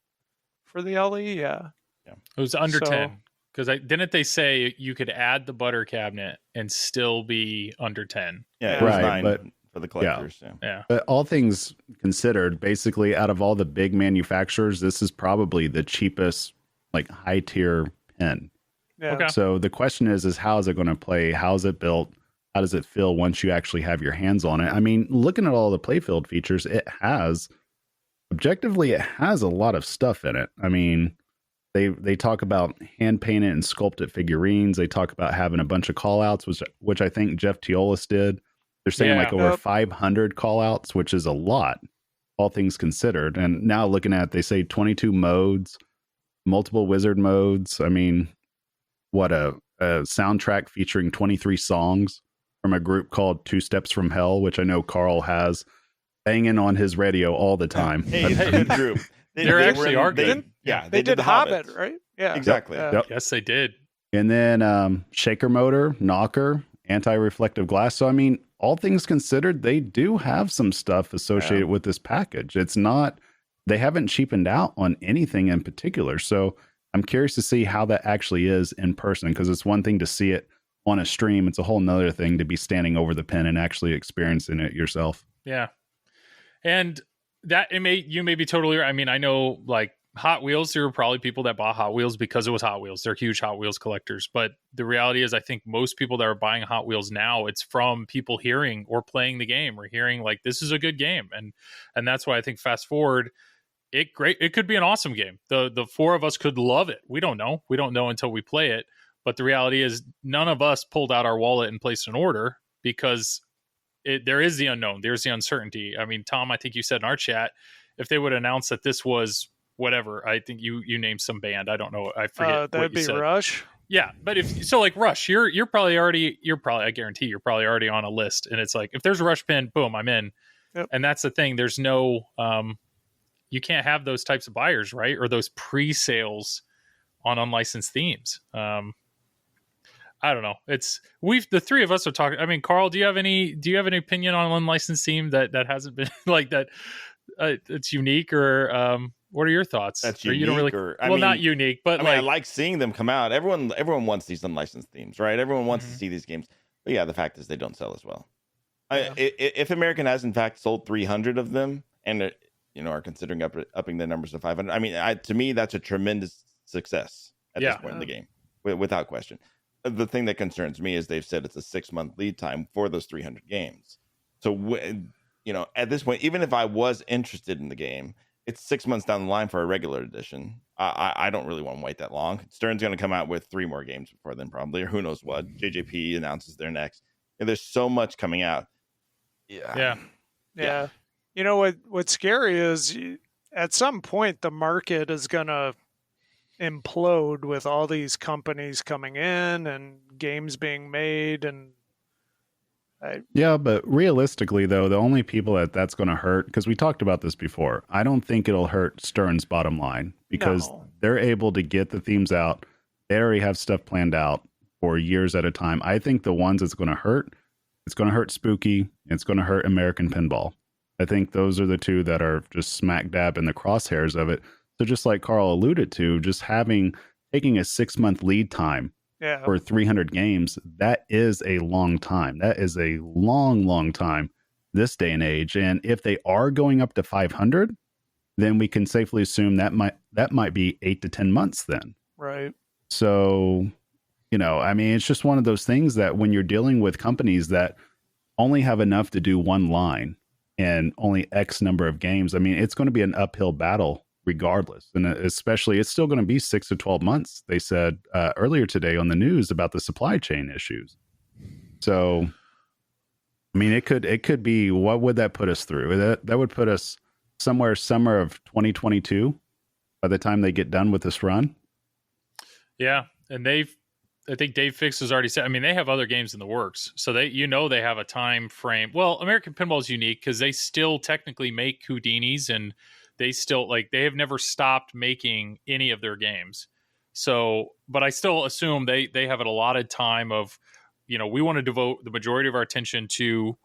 for the LE, yeah. It was under 10. Because didn't they say you could add the butter cabinet and still be under 10? Yeah, it was 9 for the collectors. Yeah. But all things considered, basically, out of all the big manufacturers, this is probably the cheapest, like, high-tier pin. Yeah. Okay. So the question is how is it going to play? How is it built? How does it feel once you actually have your hands on it? I mean, looking at all the playfield features, objectively, it has a lot of stuff in it. I mean, they talk about hand painted and sculpted figurines. They talk about having a bunch of call outs, which I think Jeff Teolis did. They're saying like over 500 call outs, which is a lot, all things considered. And now looking at it, they say 22 modes, multiple wizard modes. I mean, what a soundtrack featuring 23 songs from a group called Two Steps from Hell, which I know Karl has banging on his radio all the time. Hey, it's a good group. They actually are good. They did the Hobbit, right? Yeah, exactly. Yep. Yes, they did. And then shaker motor, knocker, anti-reflective glass. So, I mean, all things considered, they do have some stuff associated with this package. It's not, they haven't cheapened out on anything in particular. So I'm curious to see how that actually is in person, because it's one thing to see it on a stream. It's a whole nother thing to be standing over the pin and actually experiencing it yourself. Yeah. And that you may be totally right. I mean, I know like Hot Wheels, there were probably people that bought Hot Wheels because it was Hot Wheels. They're huge Hot Wheels collectors. But the reality is, I think most people that are buying Hot Wheels now, it's from people hearing or playing the game or hearing like, this is a good game. And that's why I think fast forward, it could be an awesome game. The four of us could love it. We don't know until we play it. But the reality is none of us pulled out our wallet and placed an order because there is the unknown. There's the uncertainty. I mean, Tom, I think you said in our chat, if they would announce that this was whatever, I think you named some band. I don't know. I forget. That'd be Rush. Yeah. But like Rush, you're probably, I guarantee you're probably already on a list. And it's like, if there's a Rush pin, boom, I'm in. Yep. And that's the thing. There's no, you can't have those types of buyers, right? Or those pre-sales on unlicensed themes. I don't know. The three of us are talking. I mean, Karl, do you have any opinion on unlicensed theme that hasn't been like that? It's unique, or what are your thoughts? That's or unique, you don't really, or not unique, but I like seeing them come out. Everyone wants these unlicensed themes, right? Everyone wants to see these games. But yeah, the fact is they don't sell as well. Yeah. If American has in fact sold 300 of them, and are considering upping the numbers to 500, I mean, to me that's a tremendous success at this point in the game, without question. The thing that concerns me is they've said it's a 6-month lead time for those 300 games. So, at this point, even if I was interested in the game, it's 6 months down the line for a regular edition. I don't really want to wait that long. Stern's going to come out with 3 more games before then, probably, or who knows what. JJP announces they're next. And there's so much coming out. Yeah. Yeah. You know what's scary is at some point the market is going to implode with all these companies coming in and games being made and Yeah, but realistically, though, the only people that's going to hurt, because we talked about this before, I don't think it'll hurt Stern's bottom line because No. they're able to get the themes out. They already have stuff planned out for years at a time. I think the ones it's going to hurt, it's going to hurt Spooky, and it's going to hurt American Pinball. I think those are the two that are just smack dab in the crosshairs of it. So just like Karl alluded to, just taking a 6-month lead time yeah. for 300 games, that is a long time. That is a long, long time this day and age. And if they are going up to 500, then we can safely assume that might be 8 to 10 months then. Right. So, I mean, it's just one of those things that when you're dealing with companies that only have enough to do one line and only X number of games, I mean, it's going to be an uphill battle regardless. And especially, it's still going to be 6 to 12 months. They said earlier today on the news about the supply chain issues. So, I mean, it could be, what would that put us through? That would put us somewhere summer of 2022 by the time they get done with this run. Yeah. And I think Dave Fix has already said, I mean, they have other games in the works. So they have a time frame. Well, American Pinball is unique because they still technically make Houdinis and they still they have never stopped making any of their games. So, but I still assume they have an allotted time of, we want to devote the majority of our attention to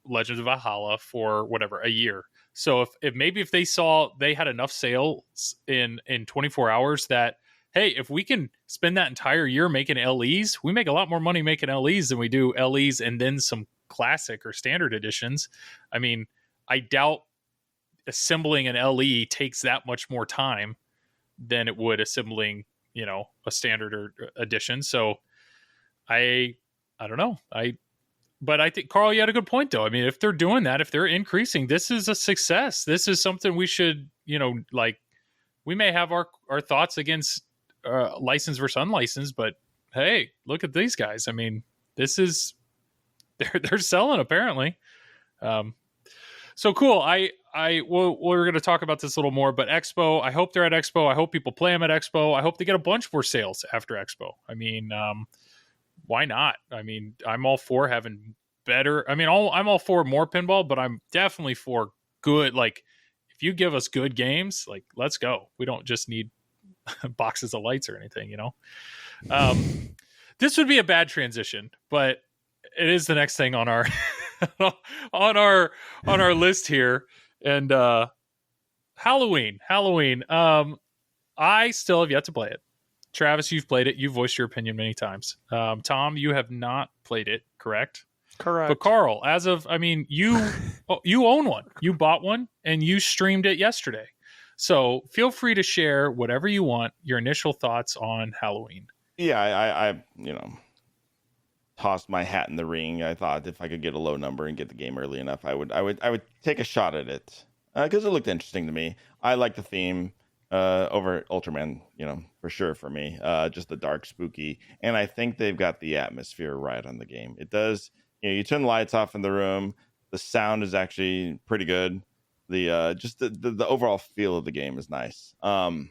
Legends of Valhalla for whatever, a year. So if they saw they had enough sales in 24 hours that, hey, if we can spend that entire year making LEs, we make a lot more money making LEs than we do LEs and then some classic or standard editions. I mean, I doubt assembling an LE takes that much more time than it would assembling, a standard or edition. So I don't know. But I think, Karl, you had a good point, though. I mean, if they're doing that, if they're increasing, this is a success. This is something we should, we may have our thoughts against licensed versus unlicensed, but hey, look at these guys. I mean, they're selling apparently. So cool. We're going to talk about this a little more, but Expo, I hope they're at Expo. I hope people play them at Expo. I hope they get a bunch more sales after Expo. I mean, why not? I mean, I'm all for having better. I mean, I'm all for more pinball, but I'm definitely for good. Like, if you give us good games, let's go. We don't just need boxes of lights or anything, This would be a bad transition, but it is the next thing on our on our list here. And Halloween. I still have yet to play it. Travis, you've played it. You've voiced your opinion many times. Tom, you have not played it, correct? Correct. But Karl, you own one. You bought one and you streamed it yesterday. So feel free to share whatever you want, your initial thoughts on Halloween. Yeah, I tossed my hat in the ring. I thought if I could get a low number and get the game early enough, I would take a shot at it because it looked interesting to me. I like the theme over Ultraman, for sure for me. Just the dark, spooky, and I think they've got the atmosphere right on the game. It does. You turn the lights off in the room. The sound is actually pretty good. The overall feel of the game is nice. After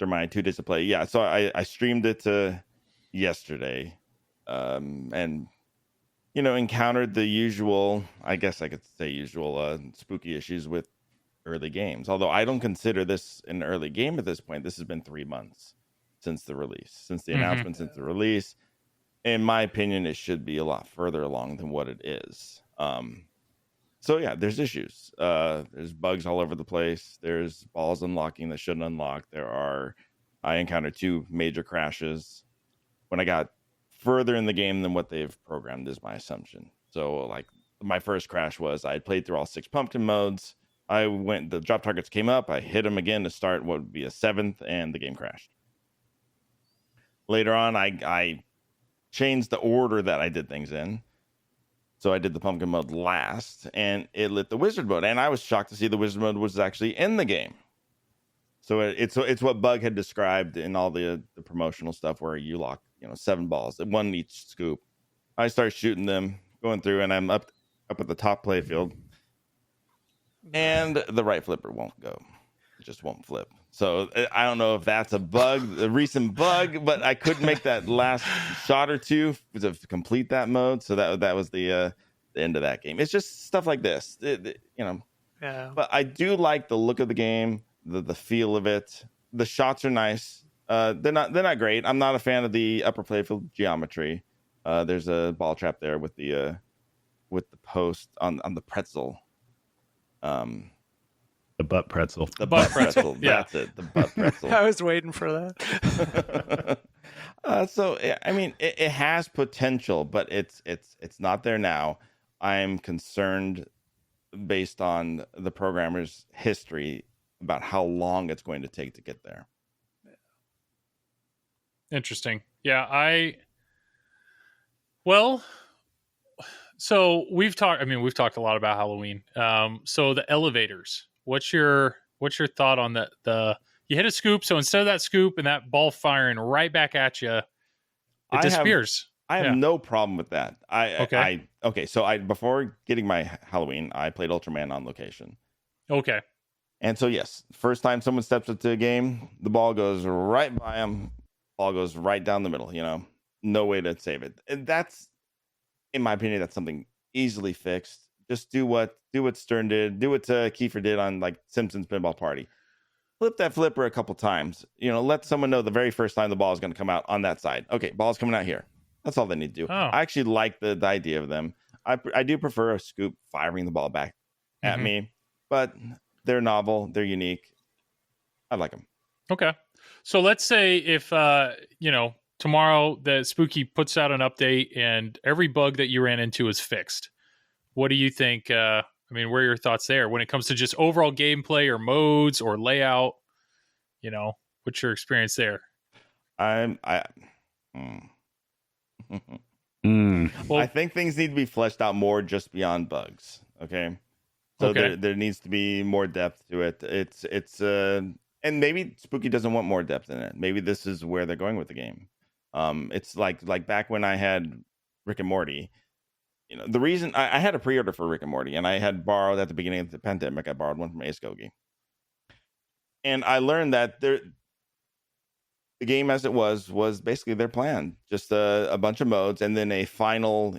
my 2 days of play, yeah. So I streamed it yesterday, and encountered the usual, I guess I could say usual spooky issues with early games. Although I don't consider this an early game at this point. This has been 3 months since the release, since the announcement, since the release. In my opinion, it should be a lot further along than what it is. So yeah, there's issues. There's bugs all over the place. There's balls unlocking that shouldn't unlock. I encountered 2 major crashes when I got further in the game than what they've programmed, is my assumption. So my first crash was I had played through all 6 pumpkin modes. The drop targets came up. I hit them again to start what would be a 7th, and the game crashed. Later on, I changed the order that I did things in. So I did the pumpkin mode last, and it lit the wizard mode. And I was shocked to see the wizard mode was actually in the game. So it's what Bug had described in all the promotional stuff, where you lock 7 balls, 1 in each scoop, I start shooting them, going through, and I'm up at the top play field, and the right flipper won't go. It just won't flip. So I don't know if that's a recent bug, but I couldn't make that last shot or two to complete that mode. So that was the end of that game. It's just stuff like this, Yeah. But I do like the look of the game, the feel of it. The shots are nice. They're not great. I'm not a fan of the upper playfield geometry. There's a ball trap there with the post on the pretzel. The butt pretzel. The butt pretzel. Yeah. That's it. The butt pretzel. I was waiting for that. So I mean, it has potential, but it's not there now. I'm concerned based on the programmer's history about how long it's going to take to get there. Interesting. Yeah, so we've talked a lot about Halloween. So the elevators, what's your thought on the you hit a scoop, so instead of that scoop and that ball firing right back at you, it disappears. I have no problem with that. Okay. So before getting my Halloween, I played Ultraman on location. Okay. And so yes, first time someone steps into a game, the ball goes right by them. Ball goes right down the middle. No way to save it. And that's, in my opinion, that's something easily fixed. Just do what Stern did, do what Kiefer did on like Simpsons Pinball Party. Flip that flipper a couple times. Let someone know the very first time the ball is going to come out on that side. Okay, ball's coming out here. That's all they need to do. Oh. I actually like the idea of them. I do prefer a scoop firing the ball back at me, but they're novel, they're unique. I like them. Okay. So let's say if tomorrow the Spooky puts out an update and every bug that you ran into is fixed. What do you think? What are your thoughts there when it comes to just overall gameplay or modes or layout? What's your experience there? Well, I think things need to be fleshed out more just beyond bugs. Okay. So Okay. there needs to be more depth to it. It's and maybe Spooky doesn't want more depth in it. Maybe this is where they're going with the game. It's like back when I had Rick and Morty. The reason I had a pre-order for Rick and Morty, and I had borrowed at the beginning of the pandemic. I borrowed one from Ace Kogi, and I learned that the game as it was basically their plan, just a bunch of modes, and then a final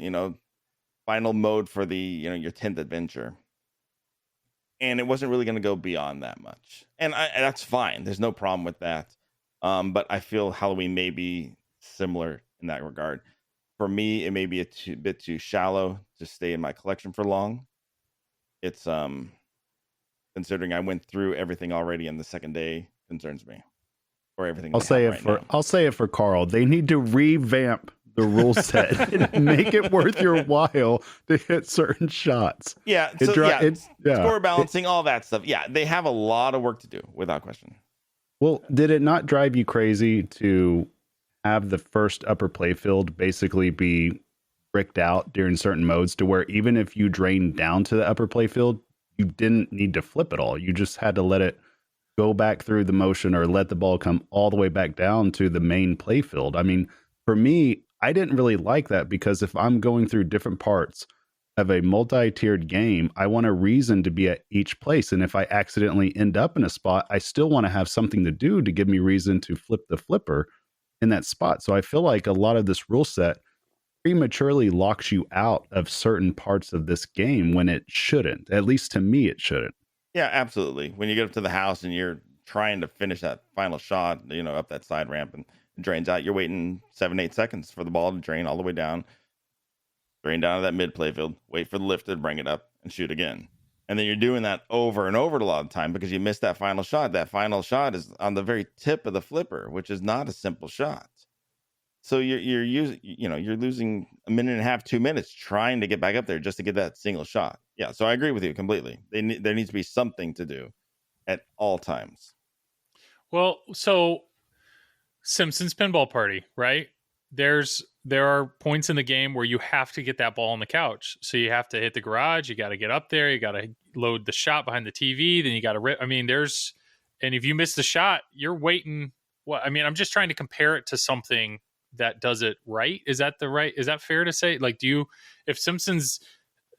mode for the your 10th adventure. And it wasn't really going to go beyond that much, and that's fine. There's no problem with that. But I feel Halloween may be similar in that regard. For me, it may be a bit too shallow to stay in my collection for long. It's considering I went through everything already, and the second day concerns me, or everything. I'll say it for Karl. They need to revamp the rule set and make it worth your while to hit certain shots. Yeah, score balancing, all that stuff. Yeah, they have a lot of work to do, without question. Well, did it not drive you crazy to have the first upper playfield basically be bricked out during certain modes to where even if you drained down to the upper playfield, you didn't need to flip it all. You just had to let it go back through the motion or let the ball come all the way back down to the main playfield. I mean, for me, I didn't really like that because if I'm going through different parts of a multi-tiered game, I want a reason to be at each place. And if I accidentally end up in a spot, I still want to have something to do to give me reason to flip the flipper in that spot. So I feel like a lot of this rule set prematurely locks you out of certain parts of this game when it shouldn't. At least to me, it shouldn't. Yeah, absolutely. When you get up to the house and you're trying to finish that final shot, up that side ramp and it drains out, you're waiting 7-8 seconds for the ball to drain all the way down, drain down to that mid playfield, wait for the lift to bring it up and shoot again. And then you're doing that over and over a lot of time because you missed that final shot. That final shot is on the very tip of the flipper, which is not a simple shot. So you're losing a minute and a half, 2 minutes trying to get back up there just to get that single shot. Yeah, so I agree with you completely. There needs to be something to do at all times. Well, so Simpsons Pinball Party, right? There are points in the game where you have to get that ball on the couch. So you have to hit the garage. You got to get up there. You got to load the shot behind the TV. Then you got to and if you miss the shot, you're waiting. I'm just trying to compare it to something that does it right. Is that fair to say? Like, if Simpsons,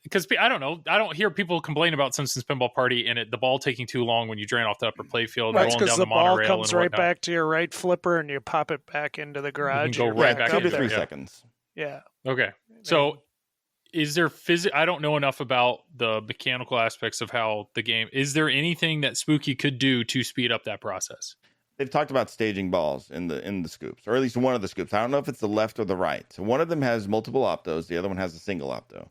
because I don't know, I don't hear people complain about Simpsons Pinball Party and the ball taking too long when you drain off the upper playfield, Right, rolling because down the the ball monorail comes and right whatnot. back to your right flipper and you pop it back into the garage. go and right you're back 2 in to there, 3 yeah. seconds. Yeah. Okay. So is there I don't know enough about the mechanical aspects of how the game, is there anything that Spooky could do to speed up that process? They've talked about staging balls in the scoops, or at least one of the scoops. I don't know if it's the left or the right. So one of them has multiple optos, the other one has a single opto.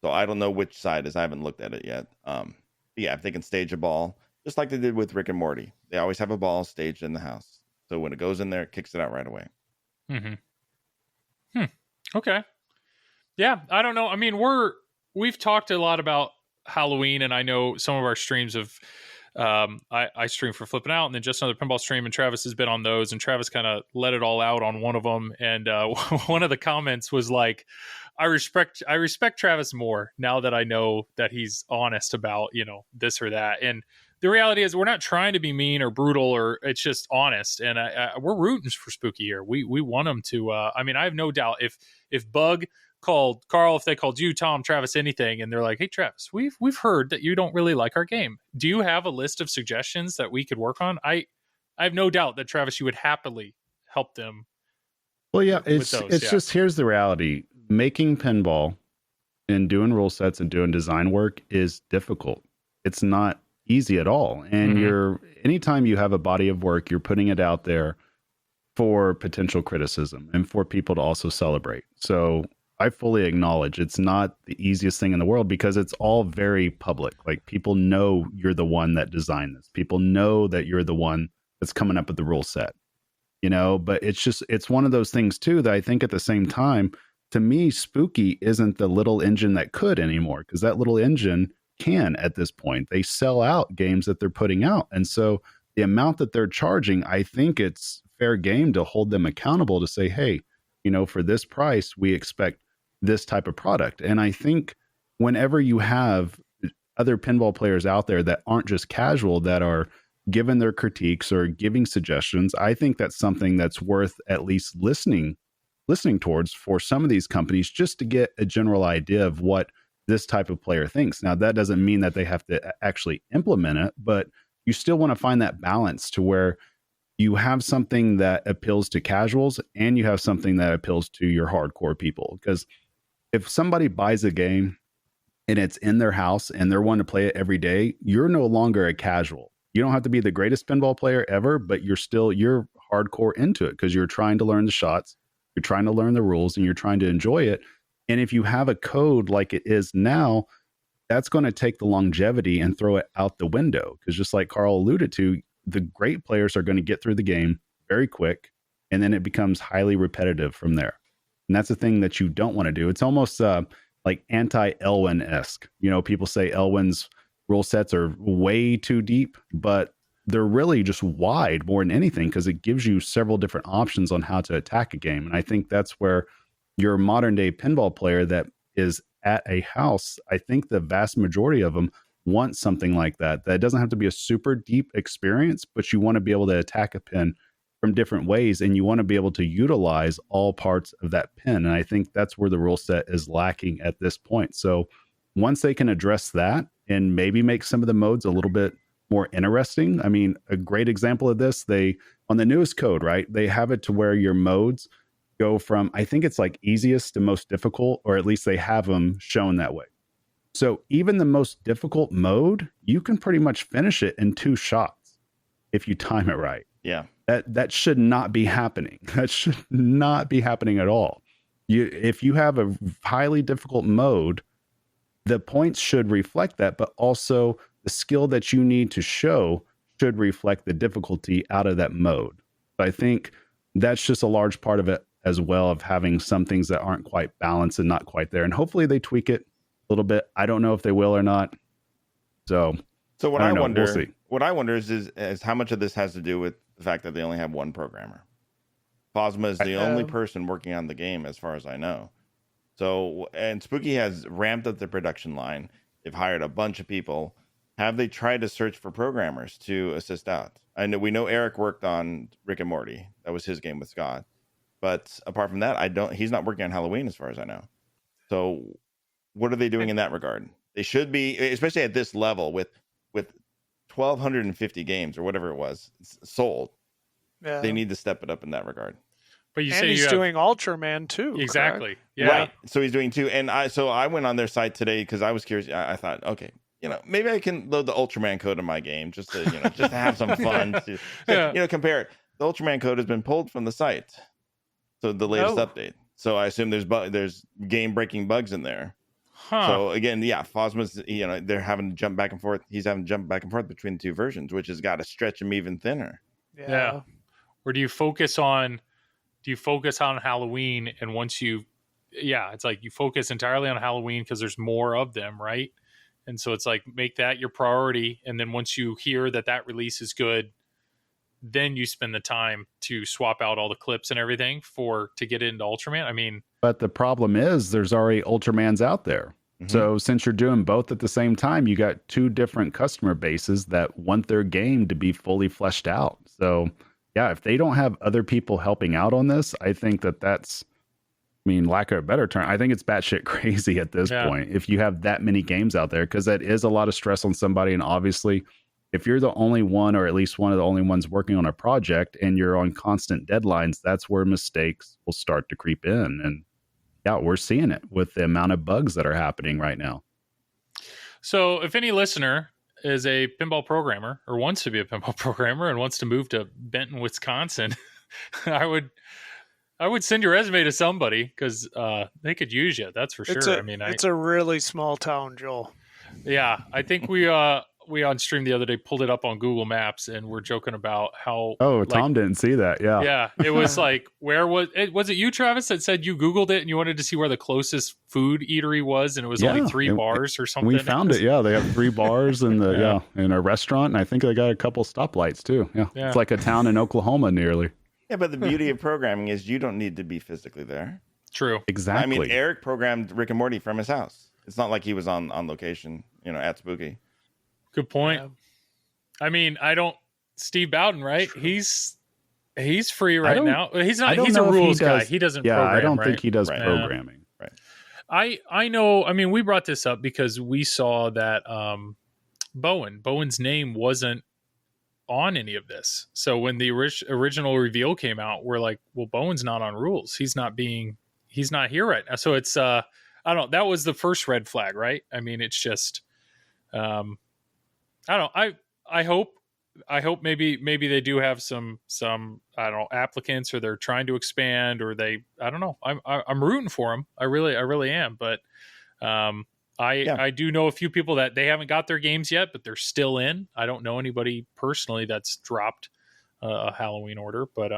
So I don't know which side is. I haven't looked at it yet. Yeah, if they can stage a ball, just like they did with Rick and Morty, they always have a ball staged in the house. So when it goes in there, it kicks it out right away. Okay. Yeah, I don't know. I mean, we've talked a lot about Halloween, and I know some of our streams have. I stream for Flipping Out, and then Just Another Pinball Stream, and Travis has been on those, and Travis kind of let it all out on one of them, and one of the comments was like, I respect Travis more now that I know that he's honest about, this or that. And the reality is, we're not trying to be mean or brutal, or it's just honest. And we're rooting for Spooky here. We want him to. I mean, I have no doubt if Bug called Karl, if they called you, Tom, Travis, anything, and they're like, "Hey, Travis, we've heard that you don't really like our game. Do you have a list of suggestions that we could work on?" I have no doubt that Travis, you would happily help them. Well, yeah, it's those, just, here's the reality. Making pinball and doing rule sets and doing design work is difficult. It's not easy at all. And anytime you have a body of work, you're putting it out there for potential criticism and for people to also celebrate. So I fully acknowledge it's not the easiest thing in the world, because it's all very public. Like, people know you're the one that designed this. People know that you're the one that's coming up with the rule set, but it's one of those things too, that I think at the same time, to me, Spooky isn't the little engine that could anymore, because that little engine can at this point. They sell out games that they're putting out. And so the amount that they're charging, I think it's fair game to hold them accountable to say, hey, for this price, we expect this type of product. And I think whenever you have other pinball players out there that aren't just casual, that are giving their critiques or giving suggestions, I think that's something that's worth at least listening towards for some of these companies, just to get a general idea of what this type of player thinks. Now, that doesn't mean that they have to actually implement it, but you still want to find that balance to where you have something that appeals to casuals and you have something that appeals to your hardcore people. Because if somebody buys a game and it's in their house and they're wanting to play it every day, you're no longer a casual. You don't have to be the greatest pinball player ever, but you're hardcore into it because you're trying to learn the shots. You're trying to learn the rules and you're trying to enjoy it. And if you have a code like it is now, that's going to take the longevity and throw it out the window. Because just like Karl alluded to, the great players are going to get through the game very quick, and then it becomes highly repetitive from there. And that's the thing that you don't want to do. It's almost like anti-Elwyn-esque. People say Elwyn's rule sets are way too deep, but they're really just wide more than anything, because it gives you several different options on how to attack a game. And I think that's where your modern day pinball player that is at a house, I think the vast majority of them want something like that. That doesn't have to be a super deep experience, but you want to be able to attack a pin from different ways, and you want to be able to utilize all parts of that pin. And I think that's where the rule set is lacking at this point. So once they can address that and maybe make some of the modes a little bit more interesting. I mean, a great example of this, on the newest code, right, they have it to where your modes go from, I think it's like easiest to most difficult, or at least they have them shown that way. So even the most difficult mode, you can pretty much finish it in 2 shots if you time it right. Yeah. That should not be happening. That should not be happening at all. If you have a highly difficult mode, the points should reflect that, but also the skill that you need to show should reflect the difficulty out of that mode. So I think that's just a large part of it as well, of having some things that aren't quite balanced and not quite there. And hopefully they tweak it a little bit. I don't know if they will or not. So what I wonder, we'll see. What I wonder is how much of this has to do with the fact that they only have one programmer. Posma is the only person working on the game, as far as I know. So, and Spooky has ramped up the production line. They've hired a bunch of people. Have they tried to search for programmers to assist out? We know Eric worked on Rick and Morty. That was his game with Scott. But apart from that, he's not working on Halloween as far as I know. So what are they doing in that regard? They should be, especially at this level with 1,250 games or whatever it was sold. Yeah. They need to step it up in that regard. But you and say he's doing Ultraman too. exactly. Correct? Yeah. Right. So he's doing 2. And I went on their site today because I was curious. I thought, okay, maybe I can load the Ultraman code in my game just to, just to have some fun. Compare it. The Ultraman code has been pulled from the site. So the latest update. So I assume there's game breaking bugs in there. Huh. So again, Phosma's, they're having to jump back and forth. He's having to jump back and forth between the 2 versions, which has got to stretch him even thinner. Yeah. Or do you focus on Halloween, and once it's like you focus entirely on Halloween because there's more of them, right? And so it's like make that your priority, and then once you hear that release is good, then you spend the time to swap out all the clips and everything to get into Ultraman. I mean, but the problem is there's already Ultramans out there. Mm-hmm. So since you're doing both at the same time, you got 2 different customer bases that want their game to be fully fleshed out. So yeah, if they don't have other people helping out on this, I think that's, lack of a better term, I think it's batshit crazy at this point. If you have that many games out there, because that is a lot of stress on somebody. And obviously, if you're the only one, or at least one of the only ones working on a project, and you're on constant deadlines, that's where mistakes will start to creep in. And yeah, we're seeing it with the amount of bugs that are happening right now. So if any listener is a pinball programmer or wants to be a pinball programmer and wants to move to Benton, Wisconsin, I would send your resume to somebody because they could use you. That's for sure. It's a really small town, Joel. Yeah, I think we on stream the other day pulled it up on Google Maps, and we're joking about how. Oh, Tom didn't see that. Yeah. Yeah, it was like, where was it? Was it you, Travis, that said you Googled it and you wanted to see where the closest food eatery was, and it was only 3 bars or something? We found it. Yeah, they have 3 bars and and a restaurant, and I think they got a couple stoplights too. Yeah, it's like a town in Oklahoma nearly. Yeah, but the beauty of programming is you don't need to be physically there. True. Exactly. Eric programmed Rick and Morty from his house. It's not like he was on location, at Spooky. Good point. Yeah. Steve Bowden, right? True. He's free right now. He's not. He's a rules guy. He doesn't. Yeah, program, I don't right? think he does programming. Right. I know. We brought this up because we saw that Bowen's name wasn't on any of this. So when the original reveal came out, we're like, well, Bowen's not on rules. He's not here right now. So it's I don't know. That was the first red flag, right? It's just I don't know. I hope maybe they do have some I don't know, applicants, or they're trying to expand, or I don't know. I'm rooting for them. I really am. But I do know a few people that they haven't got their games yet, but they're still in. I don't know anybody personally that's dropped a Halloween order, but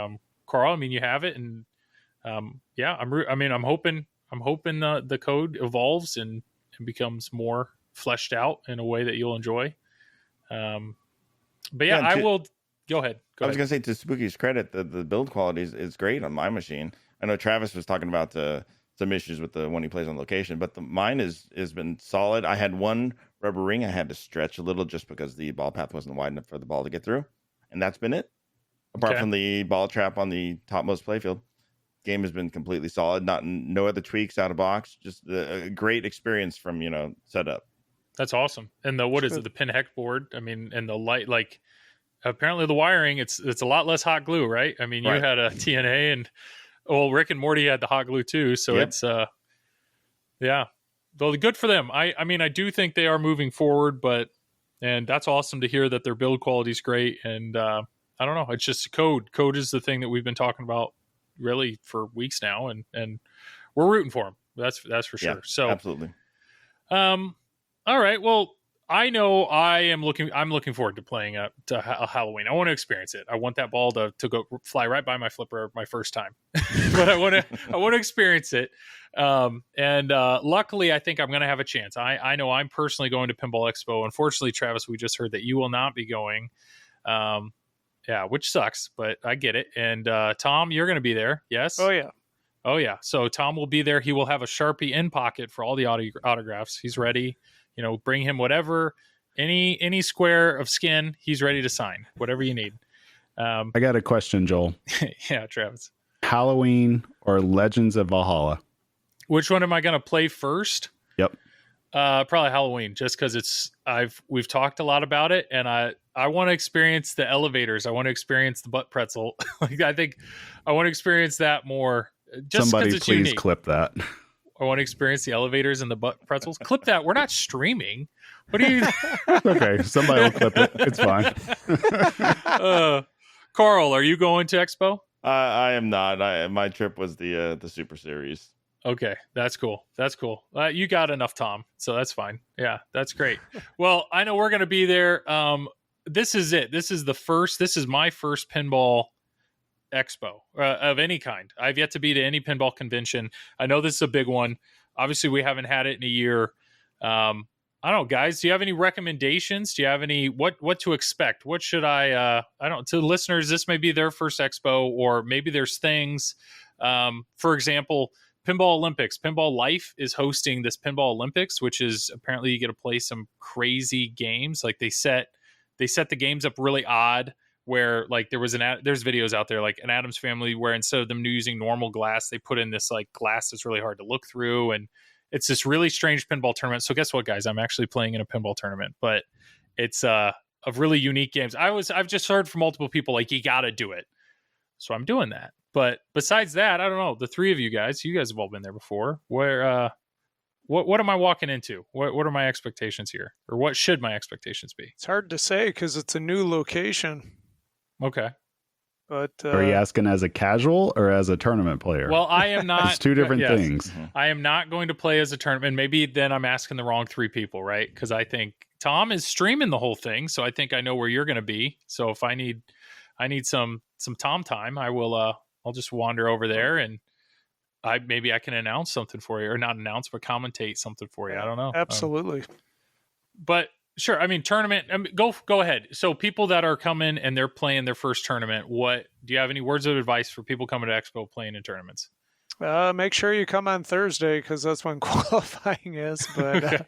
Karl, you have it, and I'm hoping the code evolves and becomes more fleshed out in a way that you'll enjoy. But I will go ahead. I was going to say, to Spooky's credit, the build quality is great on my machine. I know Travis was talking about some issues with the one he plays on location, but mine has been solid. I had one rubber ring I had to stretch a little just because the ball path wasn't wide enough for the ball to get through, and that's been it. Apart from the ball trap on the topmost playfield, game has been completely solid. No other tweaks out of box. Just a great experience from setup. That's awesome. And the pin hex board? And the light, like, apparently the wiring, it's a lot less hot glue, right? You had a TNA, and Rick and Morty had the hot glue too. So it's well, good for them. I do think they are moving forward, and that's awesome to hear that their build quality is great. And I don't know, it's just code. Code is the thing that we've been talking about really for weeks now, and we're rooting for them. That's for sure. Yeah, so absolutely. All right. Well, I know I'm looking forward to playing a Halloween. I want to experience it. I want that ball to go fly right by my flipper my first time, but I want to experience it. And luckily, I think I'm going to have a chance. I know I'm personally going to Pinball Expo. Unfortunately, Travis, we just heard that you will not be going. Which sucks, but I get it. And Tom, you're going to be there. Yes. Oh yeah. So Tom will be there. He will have a Sharpie in pocket for all the autographs. He's ready. Bring him whatever, any square of skin, he's ready to sign, whatever you need. I got a question, Joel. Yeah, Travis. Halloween or Legends of Valhalla? Which one am I going to play first? Yep. Probably Halloween, just because we've talked a lot about it, and I want to experience the elevators. I want to experience the butt pretzel. Like, I think I want to experience that more. Just Somebody it's please unique. clip that. I want to experience the elevators and the butt pretzels. Clip that. We're not streaming. What do you? Okay, somebody will clip it. It's fine. Karl, are you going to Expo? I am not. My trip was the Super Series. Okay, that's cool. That's cool. You got enough, Tom, so that's fine. Yeah, that's great. Well, I know we're going to be there. This is it. This is my first pinball expo of any kind. I've yet to be to any pinball convention. I know this is a big one. Obviously, we haven't had it in a year. I don't know, guys. Do you have any recommendations? Do you have any what to expect? What should I don't, to the listeners, this may be their first expo, or maybe there's things. For example, Pinball Olympics. Pinball Life is hosting this Pinball Olympics, which is apparently you get to play some crazy games. Like they set the games up really odd, where like there's videos out there, like an Addams Family, where instead of them using normal glass, they put in this like glass that's really hard to look through, and it's this really strange pinball tournament. So guess what, guys? I'm actually playing in a pinball tournament, but it's of really unique games. I've just heard from multiple people like, you got to do it, so I'm doing that. But besides that, I don't know. The three of you guys have all been there before. Where, what am I walking into? What are my expectations here, or what should my expectations be? It's hard to say because it's a new location. Okay. But Are you asking as a casual or as a tournament player? Well, I am not. It's two different yes. things. I am not going to play as a tournament. Maybe then I'm asking the wrong three people, right? Because I think Tom is streaming the whole thing, so I think I know where you're going to be. So if I need some Tom time, I will. I'll just wander over there, and maybe I can announce something for you, or not announce, but commentate something for you. I don't know. Absolutely. But sure. I mean, tournament. Go ahead. So people that are coming and they're playing their first tournament, what do you have any words of advice for people coming to Expo playing in tournaments? Make sure you come on Thursday because that's when qualifying is. But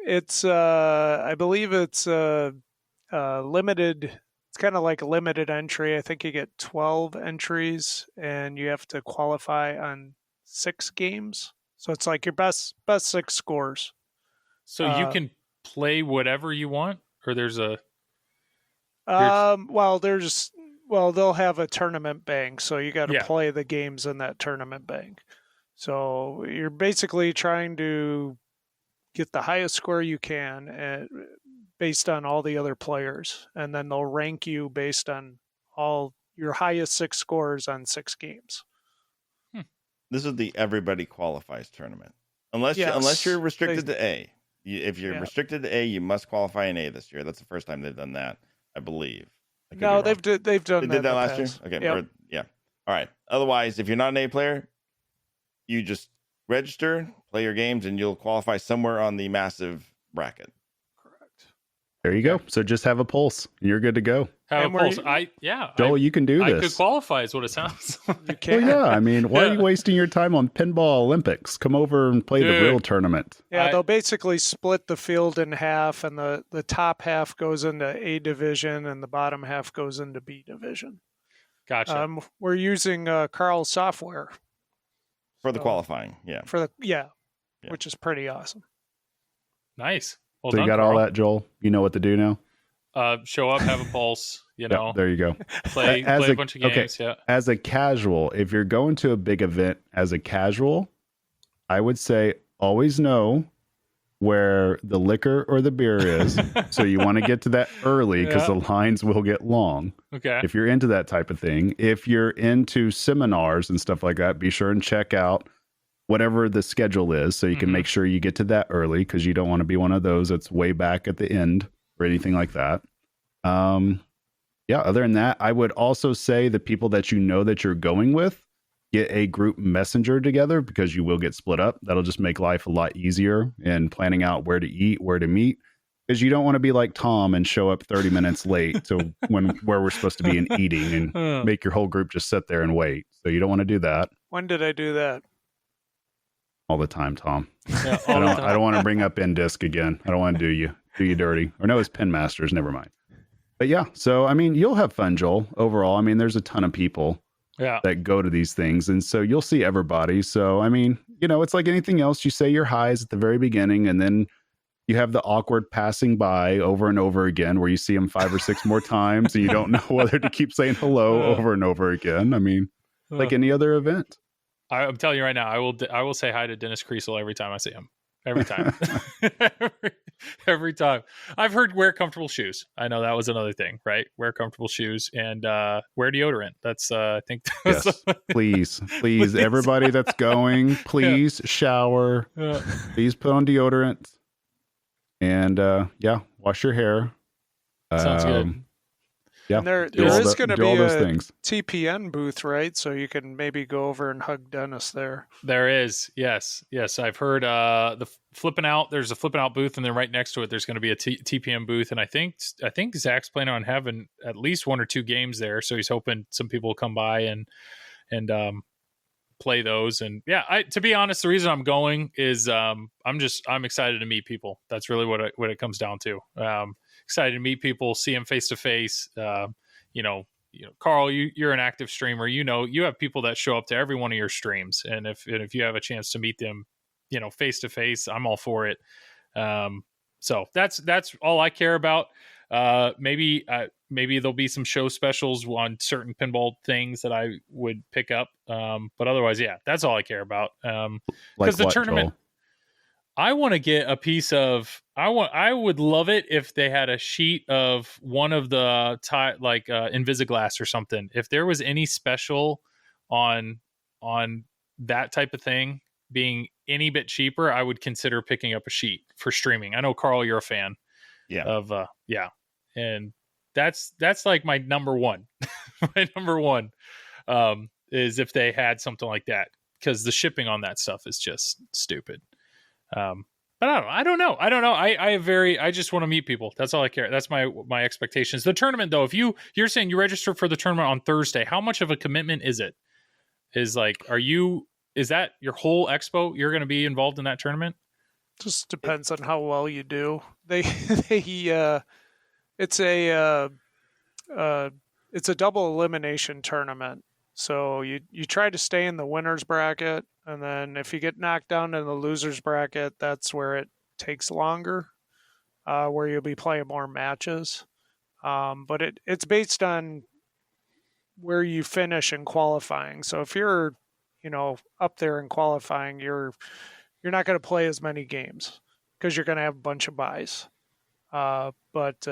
it's I believe it's limited. It's kind of like a limited entry. I think you get 12 entries, and you have to qualify on 6 games. So it's like your best 6 scores. So you can play whatever you want, or there's a. Well, they'll have a tournament bank, so you got to play the games in that tournament bank. So you're basically trying to get the highest score you can based on all the other players, and then they'll rank you based on all your highest 6 scores on 6 games. This is the everybody qualifies tournament, unless you're restricted to A. If you're restricted to A, you must qualify in A this year. That's the first time they've done that, I believe. No, they've done they that. Did that last year? Okay, yep. Yeah. All right. Otherwise, if you're not an A player, you just register, play your games, and you'll qualify somewhere on the massive bracket. There you go. So just have a pulse. You're good to go. Have a pulse. Joel, you can do this. I could qualify is what it sounds like. You can. Well, yeah. I mean, why are you wasting your time on Pinball Olympics? Come over and play the real tournament. Yeah, they'll basically split the field in half, and the top half goes into A division, and the bottom half goes into B division. Gotcha. We're using Karl software For the qualifying, yeah. Which is pretty awesome. Nice. Well so done, you got Karl. all that, Joel? You know what to do now? Show up, have a pulse, know. There you go. Play a bunch of games, yeah. As a casual, if you're going to a big event as a casual, I would say always know where the liquor or the beer is. So you want to get to that early because the lines will get long. Okay. If you're into that type of thing. If you're into seminars and stuff like that, be sure and check out whatever the schedule is so you can make sure you get to that early, because you don't want to be one of those that's way back at the end or anything like that. Other than that, I would also say the people that you know that you're going with, get a group messenger together, because you will get split up. That'll just make life a lot easier in planning out where to eat, where to meet, because you don't want to be like Tom and show up 30 minutes late to where we're supposed to be in eating and make your whole group just sit there and wait. So you don't want to do that. When did I do that? All the time, Tom. Yeah, I don't want to bring up N-Disc again. I don't want to do you dirty. Or no, it's Pen Masters. Never mind. But yeah, so I mean, you'll have fun, Joel. Overall, I mean, there's a ton of people Yeah. that go to these things, and so you'll see everybody. So I mean, it's like anything else. You say your highs at the very beginning, and then you have the awkward passing by over and over again, where you see them 5 or 6 more times, and you don't know whether to keep saying hello over and over again. I mean, like any other event. I'm telling you right now, I will say hi to Dennis Kriesel every time I see him. Every time. every time. I've heard wear comfortable shoes. I know that was another thing, right? Wear comfortable shoes and wear deodorant. That's I think yes. Please, everybody that's going, please shower. Please put on deodorant. And wash your hair. Sounds good. Yeah, and there is going to be a things. TPN booth, right? So you can maybe go over and hug Dennis there. There is, yes. I've heard the flipping out. There's a flipping out booth, and then right next to it, there's going to be a TPN booth. And I think Zach's planning on having at least 1 or 2 games there, so he's hoping some people will come by and play those. And yeah, to be honest, the reason I'm going is I'm excited to meet people. That's really what it comes down to. Excited to meet people, see them face to face. Karl, you're an active streamer. You have people that show up to every one of your streams, and if you have a chance to meet them, face to face, I'm all for it. So that's all I care about. Maybe there'll be some show specials on certain pinball things that I would pick up. But otherwise, yeah, that's all I care about. Because the tournament. Joel? I want to get a piece of. I would love it if they had a sheet of one of the Invisiglass or something. If there was any special on that type of thing being any bit cheaper, I would consider picking up a sheet for streaming. I know, Karl, you're a fan. And that's like my number one. My number one is if they had something like that, because the shipping on that stuff is just stupid. But I don't know. I just want to meet people. That's all I care. That's my expectations. The tournament, though, if you're saying you registered for the tournament on Thursday, how much of a commitment is it? Is that your whole expo? You're going to be involved in that tournament? Just depends on how well you do. It's a double elimination tournament. So you try to stay in the winner's bracket, and then if you get knocked down in the loser's bracket, that's where it takes longer, where you'll be playing more matches. But it's based on where you finish in qualifying. So if you're, up there in qualifying, you're not going to play as many games because you're going to have a bunch of buys. But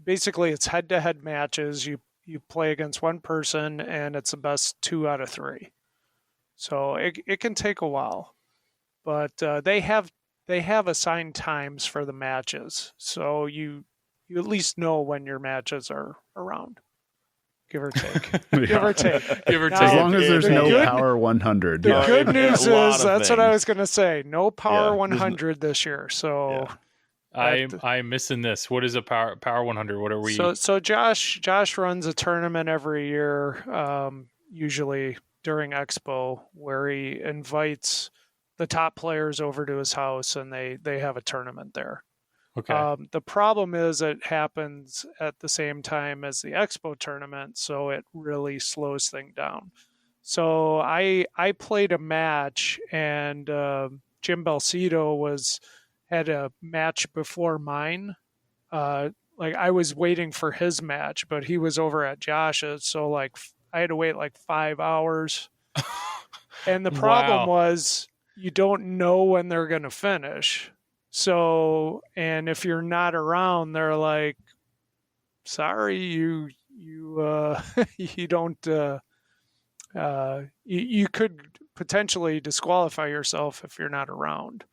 basically, it's head-to-head matches. You play against one person, and it's the best 2 out of 3. So it can take a while, but they have assigned times for the matches, so you at least know when your matches are around, give or take. Give or take. As long as there's no Power 100. The good news is that's what I was going to say. No Power 100 this year, so. Yeah. I'm missing this. What is a Power 100? What are we? So Josh runs a tournament every year, usually during Expo, where he invites the top players over to his house, and they have a tournament there. Okay. The problem is it happens at the same time as the Expo tournament, so it really slows things down. So I played a match, and Jim Belcito had a match before mine. I was waiting for his match, but he was over at Josh's, so I had to wait 5 hours. And the problem was you don't know when they're going to finish. So, and if you're not around, they're like, sorry, you you don't, you could potentially disqualify yourself if you're not around.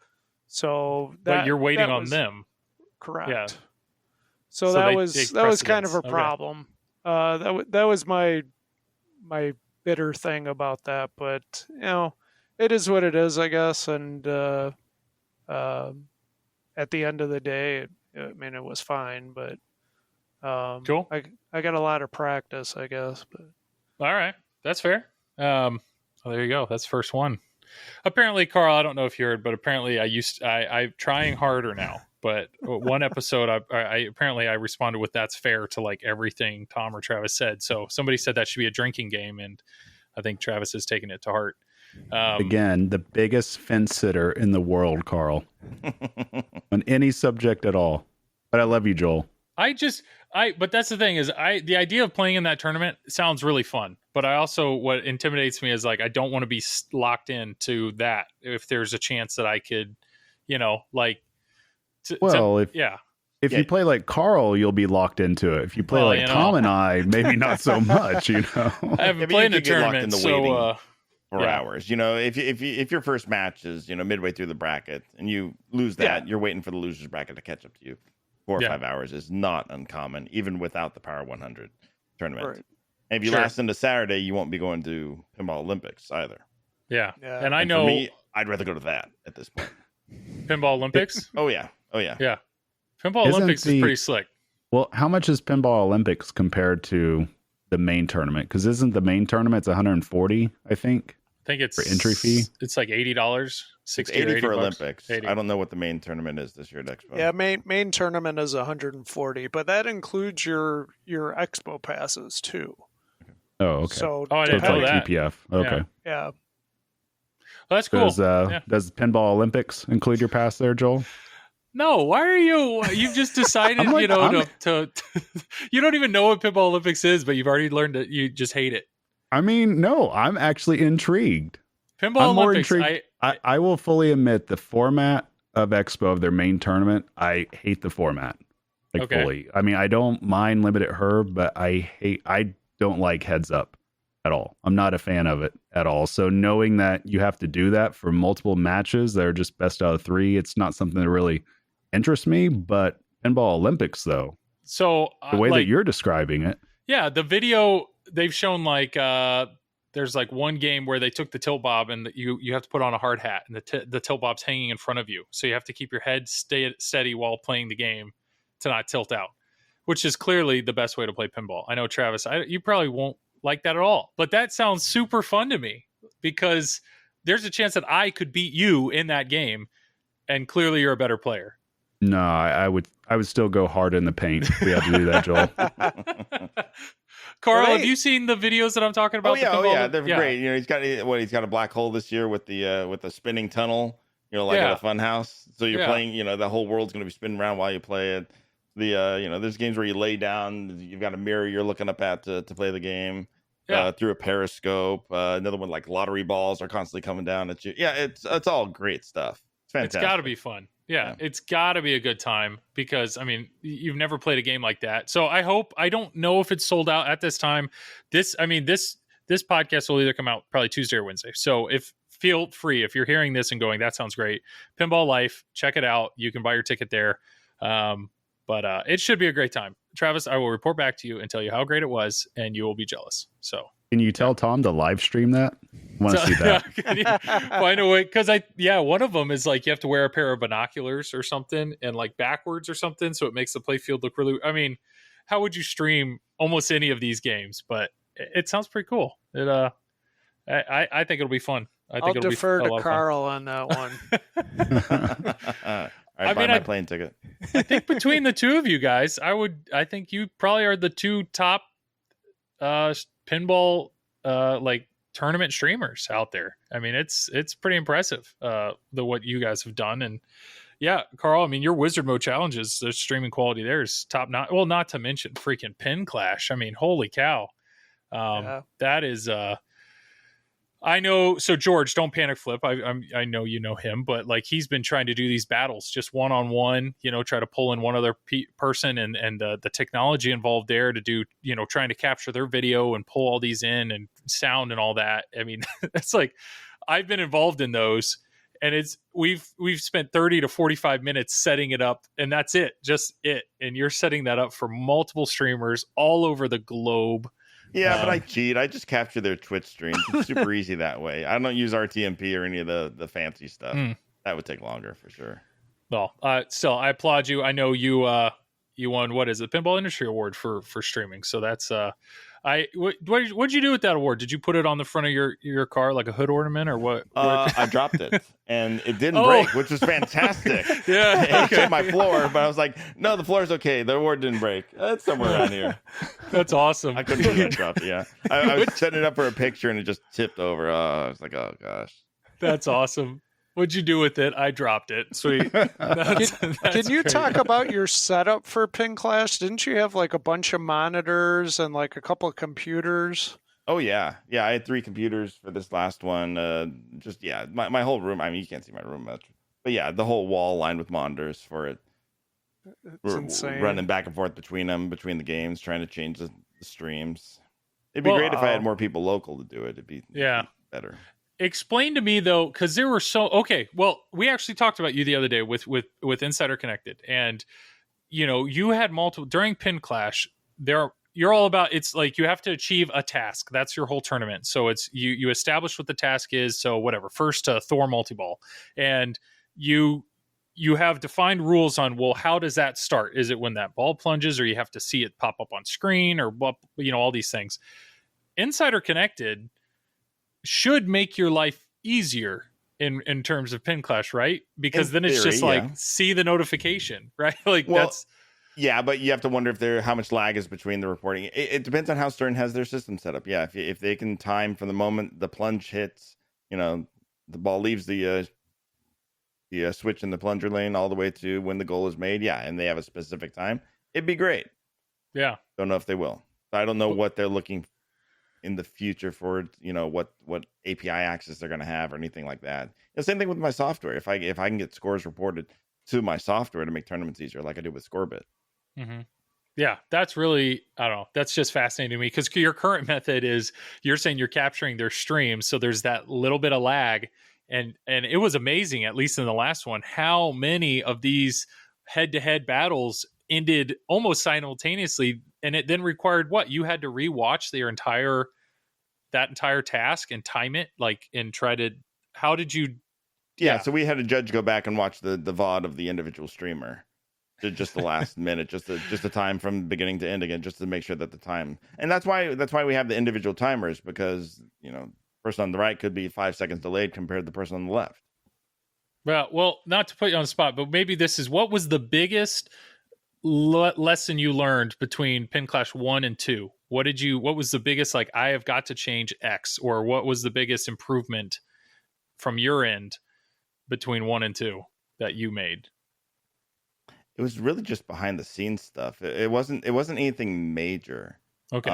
So but you're waiting on them. Correct. Yeah. So that was kind of a problem. Okay. That was my bitter thing about that, but it is what it is, I guess. And at the end of the day, it was fine, but cool. I got a lot of practice, I guess. But all right, that's fair. Well, there you go. That's the first one. Apparently, Karl, I don't know if you heard, but apparently I'm trying harder now. but one episode I apparently I responded with "That's fair" to like everything Tom or Travis said. So somebody said that should be a drinking game, and I think Travis has taken it to heart. Again, the biggest fence sitter in the world, Karl, on any subject at all. But I love you, Joel. But that's the thing is the idea of playing in that tournament sounds really fun, but I also, what intimidates me is like, I don't want to be locked into that. If there's a chance that I could, like, if you play like Karl, you'll be locked into it. If you play like Tom and I, maybe not so much, I haven't played in a tournament, so for hours. If your first match is, midway through the bracket and you lose that, you're waiting for the loser's bracket to catch up to you. 4 or 5 hours is not uncommon, even without the Power 100 tournament. Right. And if you last into Saturday, you won't be going to Pinball Olympics either. Yeah. And I know, for me, I'd rather go to that at this point. Pinball Olympics? Oh yeah. Yeah. Pinball Olympics is pretty slick. Well, how much is Pinball Olympics compared to the main tournament? Because isn't the main tournament, it's 140, I think? I think it's for entry fee. It's like $80, $60 80 or $80 for Olympics. 80. I don't know what the main tournament is this year at Expo. Yeah, main tournament is 140, but that includes your Expo passes too. Oh, okay. So I didn't know that. TPF. Okay. Yeah. Well, that's cool. Does Pinball Olympics include your pass there, Joel? No, why are you've just decided, you don't even know what Pinball Olympics is, but you've already learned that you just hate it. I mean, no, I'm actually intrigued. Pinball Olympics. I will fully admit the format of Expo, of their main tournament, I hate the format. Fully. I mean, I don't mind limited herb, but I don't like heads up at all. I'm not a fan of it at all. So knowing that you have to do that for multiple matches that are just best out of 3, it's not something that really interests me. But Pinball Olympics, though, so the way that you're describing it, the video they've shown, like there's like one game where they took the tilt bob and you have to put on a hard hat, and the tilt bob's hanging in front of you, so you have to keep your head steady while playing the game to not tilt out, which is clearly the best way to play pinball. I know, Travis, you probably won't like that at all, but that sounds super fun to me, because there's a chance that I could beat you in that game, and clearly you're a better player. No, I would still go hard in the paint. We have to do that, Joel. Karl, have you seen the videos that I'm talking about? They're great. He's got a black hole this year with the spinning tunnel, at a fun house. So you're playing, the whole world's going to be spinning around while you play it. There's games where you lay down, you've got a mirror you're looking up at to play the game through a periscope. Another one, like lottery balls are constantly coming down at you. Yeah, it's all great stuff. It's fantastic. It's got to be fun. Yeah, it's got to be a good time, because, I mean, you've never played a game like that. So I don't know if it's sold out at this time. This podcast will either come out probably Tuesday or Wednesday. So feel free, if you're hearing this and going, that sounds great, Pinball Life, check it out. You can buy your ticket there. But it should be a great time. Travis, I will report back to you and tell you how great it was, and you will be jealous. So can you tell Tom to live stream that? I want to see that. Can you find a way? Because one of them is like you have to wear a pair of binoculars or something, and like backwards or something, so it makes the play field look really. I mean, how would you stream almost any of these games? But it sounds pretty cool. I think it'll be fun. I'll defer to Karl on that one. I buy my plane ticket. I think between the two of you guys, I think you probably are the two top pinball like tournament streamers out there. I mean, it's pretty impressive what you guys have done. And Karl, I mean, your Wizard Mode challenges, the streaming quality there is top notch. Well, not to mention freaking Pin Clash. I mean, holy cow. That is I know. So George, don't panic flip. I know you know him, but like he's been trying to do these battles just one-on-one, try to pull in one other person, and the technology involved there to do, trying to capture their video and pull all these in and sound and all that. I mean, it's like, I've been involved in those, and we've spent 30 to 45 minutes setting it up, and that's it, just it. And you're setting that up for multiple streamers all over the globe. Yeah, but I cheat. I just capture their Twitch streams. It's super easy that way. I don't use RTMP or any of the fancy stuff. That would take longer for sure. Well, still, I applaud you. I know you you won, what is it, Pinball Industry Award for streaming. So that's what'd you do with that award? Did you put it on the front of your car like a hood ornament, or what? I dropped it and it didn't Oh. break, which was fantastic. Yeah, It hit my floor, but I was like, no, the floor's okay. The award didn't break. It's somewhere around here. That's awesome. I couldn't believe I dropped it. Yeah, I was setting it up for a picture and it just tipped over. I was like, oh gosh. That's awesome. What'd you do with it? I dropped it. Sweet. That's Can you great. talk about your setup for Pin Clash? Didn't you have like a bunch of monitors and like a couple of computers? Oh yeah, I had 3 computers for this last one. My whole room. I mean, you can't see my room much, but yeah, the whole wall lined with monitors for it. It's insane. Running back and forth between the games, trying to change the streams. It'd be great if I had more people local to do it. It'd be better. Explain to me though, because there were okay. Well, we actually talked about you the other day with Insider Connected, and you had multiple during Pin Clash. You're all about, it's like you have to achieve a task. That's your whole tournament. So it's you establish what the task is. So whatever, first Thor multi-ball, and you have defined rules on, well, how does that start? Is it when that ball plunges, or you have to see it pop up on screen, or all these things. Insider Connected should make your life easier in terms of Pin Clash, right? Because then it's just like, see the notification, right? Like that's. Yeah, but you have to wonder how much lag is between the reporting. It depends on how Stern has their system set up. Yeah, if they can time from the moment the plunge hits, the ball leaves the switch in the plunger lane all the way to when the goal is made. Yeah, and they have a specific time. It'd be great. Yeah. Don't know if they will. I don't know what they're looking in the future for, what API access they're going to have or anything like that. The same thing with my software. If I can get scores reported to my software to make tournaments easier, like I did with Scorebit. Mm-hmm. Yeah, that's really, I don't know. That's just fascinating to me, because your current method is, you're saying you're capturing their streams. So there's that little bit of lag, and it was amazing, at least in the last one, how many of these head-to-head battles ended almost simultaneously. And it then required what? You had to rewatch that entire task and time it, and try to, how did you? Yeah. So we had a judge go back and watch the VOD of the individual streamer. Just the last minute, just the time from beginning to end again, just to make sure that the time, and that's why we have the individual timers, because the person on the right could be 5 seconds delayed compared to the person on the left. Well, not to put you on the spot, but maybe this is, what was the biggest lesson you learned between Pin Clash 1 and 2? What was the biggest, I have got to change X, or what was the biggest improvement from your end between 1 and 2 that you made? It was really just behind the scenes stuff. It wasn't anything major. Okay.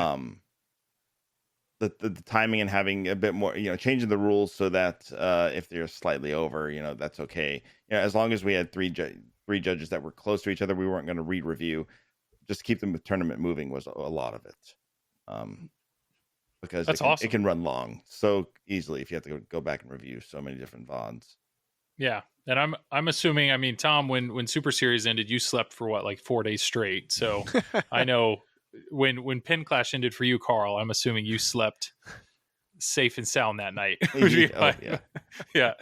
The timing and having a bit more, changing the rules so that if they're slightly over, that's okay. As long as we had three judges that were close to each other, we weren't going to review. Just keep the tournament moving was a lot of it. Because that's awesome. It can run long so easily if you have to go back and review so many different VODs. Yeah. And I'm assuming, I mean, Tom, when Super Series ended, you slept for what, 4 days straight. So I know when Pin Clash ended for you, Karl, I'm assuming you slept safe and sound that night. Yeah.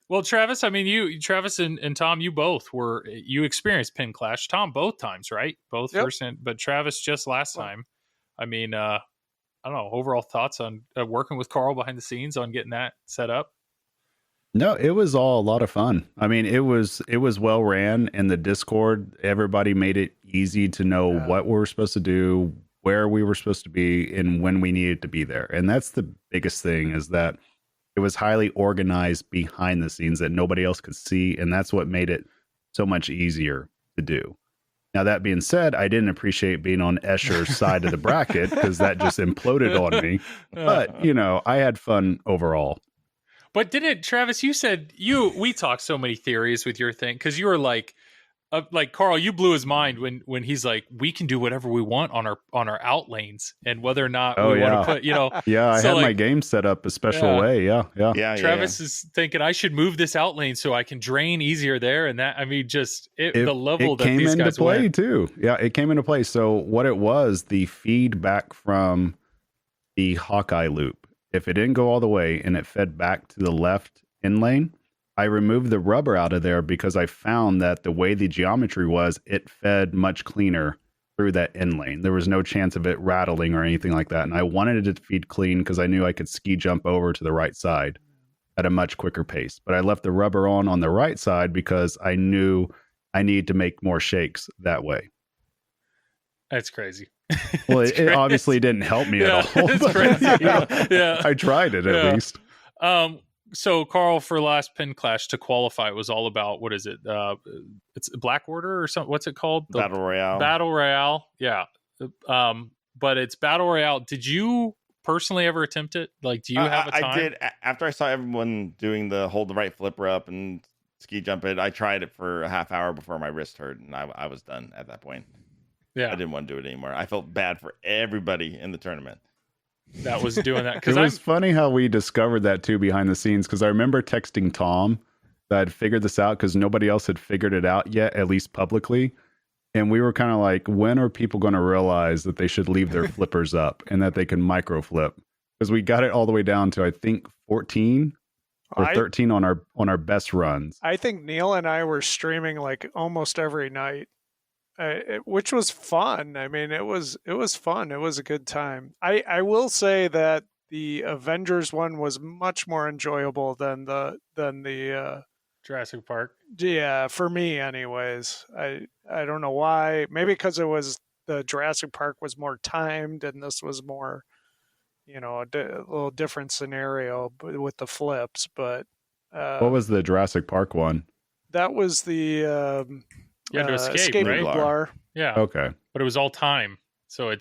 Well, Travis, I mean, Travis and Tom, you experienced Pin Clash. Tom, both times, right? Both first, but Travis just last time. I mean, I don't know, overall thoughts on working with Karl behind the scenes on getting that set up? No, it was all a lot of fun. I mean, it was well ran, and the Discord, everybody made it easy to know what we were supposed to do, where we were supposed to be, and when we needed to be there. And that's the biggest thing, is that it was highly organized behind the scenes that nobody else could see, and that's what made it so much easier to do. Now, that being said, I didn't appreciate being on Escher's side of the bracket, because that just imploded on me. But, I had fun overall. But Travis, you said we talked so many theories with your thing, because you were like Karl, you blew his mind when he's like, we can do whatever we want on our out lanes, and whether or not we want to put, Yeah, I had my game set up a special way. Yeah. Travis is thinking I should move this out lane so I can drain easier there, and that, I mean, the level that these guys came into play went. too. Yeah, it came into play. So what it was, the feedback from the Hawkeye loop, if it didn't go all the way and it fed back to the left in lane, I removed the rubber out of there because I found that the way the geometry was, it fed much cleaner through that end lane. There was no chance of it rattling or anything like that. And I wanted it to feed clean because I knew I could ski jump over to the right side at a much quicker pace. But I left the rubber on the right side because I knew I needed to make more shakes that way. That's crazy. Well, it obviously didn't help me at all. It's crazy. Yeah. I tried it at least. So Karl, for last Pin Clash to qualify, it was all about, what is it? It's Black Order or something. What's it called? Battle Royale. Battle Royale. Yeah. But it's Battle Royale. Did you personally ever attempt it? Like, do you have a time? I did. After I saw everyone doing the hold the right flipper up and ski jump it, I tried it for a half hour before my wrist hurt, and I was done at that point. Yeah. I didn't want to do it anymore. I felt bad for everybody in the tournament that was doing that. It was funny how we discovered that too behind the scenes, because I remember texting Tom that I'd figured this out because nobody else had figured it out yet, at least publicly. And we were kind of like, when are people going to realize that they should leave their flippers up and that they can micro flip? Because we got it all the way down to, I think, 14 or 13 on our best runs. I think Neil and I were streaming like almost every night. Which was fun. I mean, it was fun. It was a good time. I will say that the Avengers one was much more enjoyable than the Jurassic Park. Yeah, for me, anyways. I don't know why. Maybe because it was the Jurassic Park was more timed, and this was more, a little different scenario with the flips. But what was the Jurassic Park one? That was the. You had to escape, right? Blar. Yeah. Okay. But it was all time. So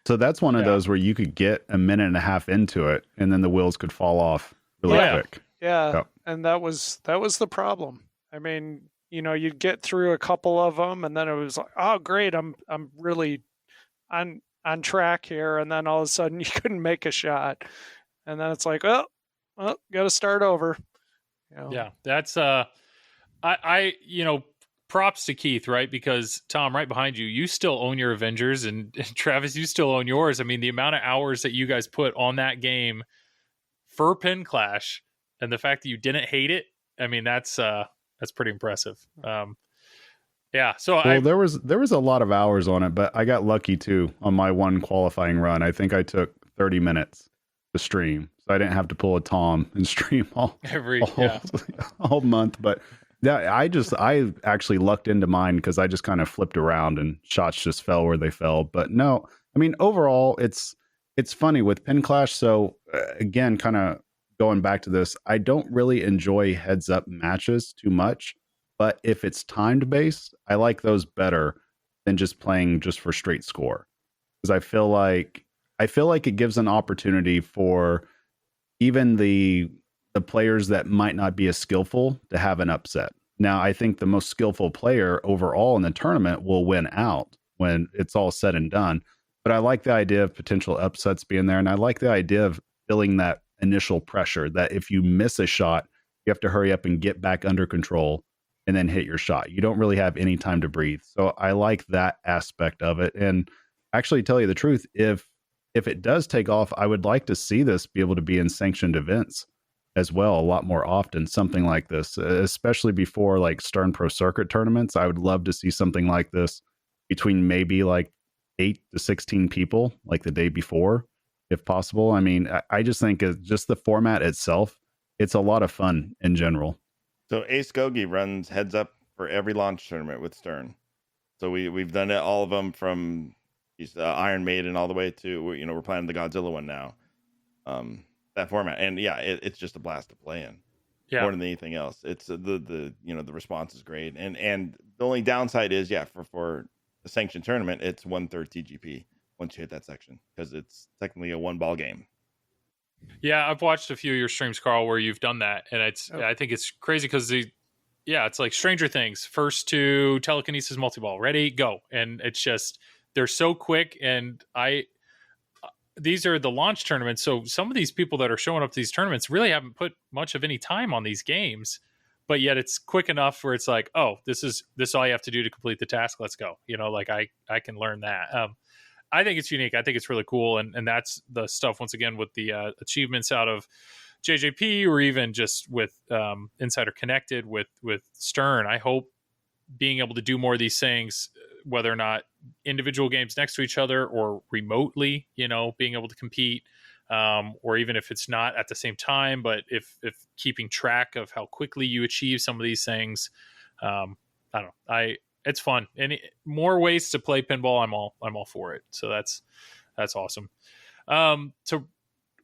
that's one of those where you could get a minute and a half into it and then the wheels could fall off really quick. Yeah. Yep. And that was the problem. I mean, you'd get through a couple of them and then it was like, oh great, I'm really on track here, and then all of a sudden you couldn't make a shot. And then it's like, well, got to start over. Yeah. That's I props to Keith, right? Because Tom, right behind you, you still own your Avengers, and Travis, you still own yours. I mean, the amount of hours that you guys put on that game for Pin Clash, and the fact that you didn't hate it, I mean, that's pretty impressive. Yeah. So there was a lot of hours on it, but I got lucky too on my one qualifying run. I think I took 30 minutes to stream, so I didn't have to pull a Tom and stream all month, but. Yeah, I actually lucked into mine because I just kind of flipped around and shots just fell where they fell. But no, I mean, overall, it's funny with Pin Clash. So again, kind of going back to this, I don't really enjoy heads up matches too much. But if it's timed based, I like those better than just playing just for straight score, because I feel like it gives an opportunity for even the players that might not be as skillful to have an upset. Now, I think the most skillful player overall in the tournament will win out when it's all said and done. But I like the idea of potential upsets being there. And I like the idea of feeling that initial pressure that if you miss a shot, you have to hurry up and get back under control and then hit your shot. You don't really have any time to breathe. So I like that aspect of it. And actually, tell you the truth, if it does take off, I would like to see this be able to be in sanctioned events as well a lot more often, something like this, especially before like Stern Pro Circuit tournaments. I would love to see something like this between maybe like 8 to 16 people like the day before, if possible. I mean, I just think just the format itself, it's a lot of fun in general. So Ace Gogi runs heads up for every launch tournament with Stern. So we've done it, all of them, from Iron Maiden all the way to, we're planning the Godzilla one now. That format, and it's just a blast to play in. More than anything else, it's the response is great, and the only downside is for the sanctioned tournament, it's 1/3 TGP once you hit that section, because it's technically a 1-ball game. Yeah, I've watched a few of your streams, Karl, where you've done that, and I think it's crazy because it's like Stranger Things, first to telekinesis multi-ball, ready, go, and it's just they're so quick, and these are the launch tournaments, so some of these people that are showing up to these tournaments really haven't put much of any time on these games, but yet it's quick enough where it's like, oh, this is all you have to do to complete the task. Let's go. Like I can learn that. I think it's unique. I think it's really cool, and that's the stuff once again with the achievements out of JJP or even just with Insider Connected with Stern. I hope being able to do more of these things, whether or not individual games next to each other or remotely, being able to compete, or even if it's not at the same time, but if keeping track of how quickly you achieve some of these things, I don't know. It's fun. Any more ways to play pinball, I'm all for it. So that's awesome. So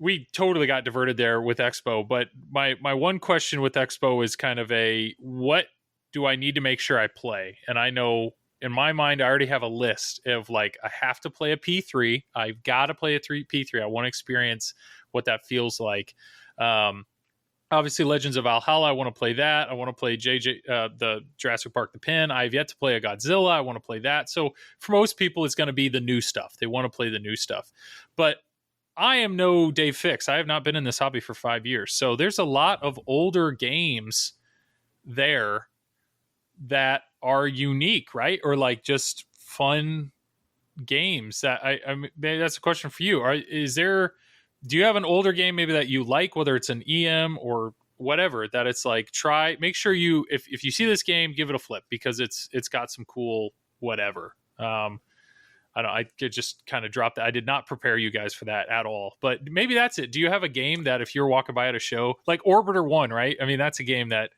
we totally got diverted there with Expo, but my one question with Expo is kind of what do I need to make sure I play? And I know in my mind, I already have a list of I have to play a P3. I've got to play a P3. I want to experience what that feels like. Obviously, Legends of Valhalla, I want to play that. I want to play the Jurassic Park The Pin. I've yet to play a Godzilla. I want to play that. So for most people, it's going to be the new stuff. They want to play the new stuff. But I am no Dave Fix. I have not been in this hobby for 5 years. So there's a lot of older games there that are unique, right? Or just fun games that I mean, maybe that's a question for you. Do you have an older game maybe that you like, whether it's an EM or whatever, that it's make sure if you see this game, give it a flip because it's got some cool whatever. I could just kind of drop that. I did not prepare you guys for that at all, but maybe that's it. Do you have a game that if you're walking by at a show, like Orbiter 1, right? I mean, that's a game that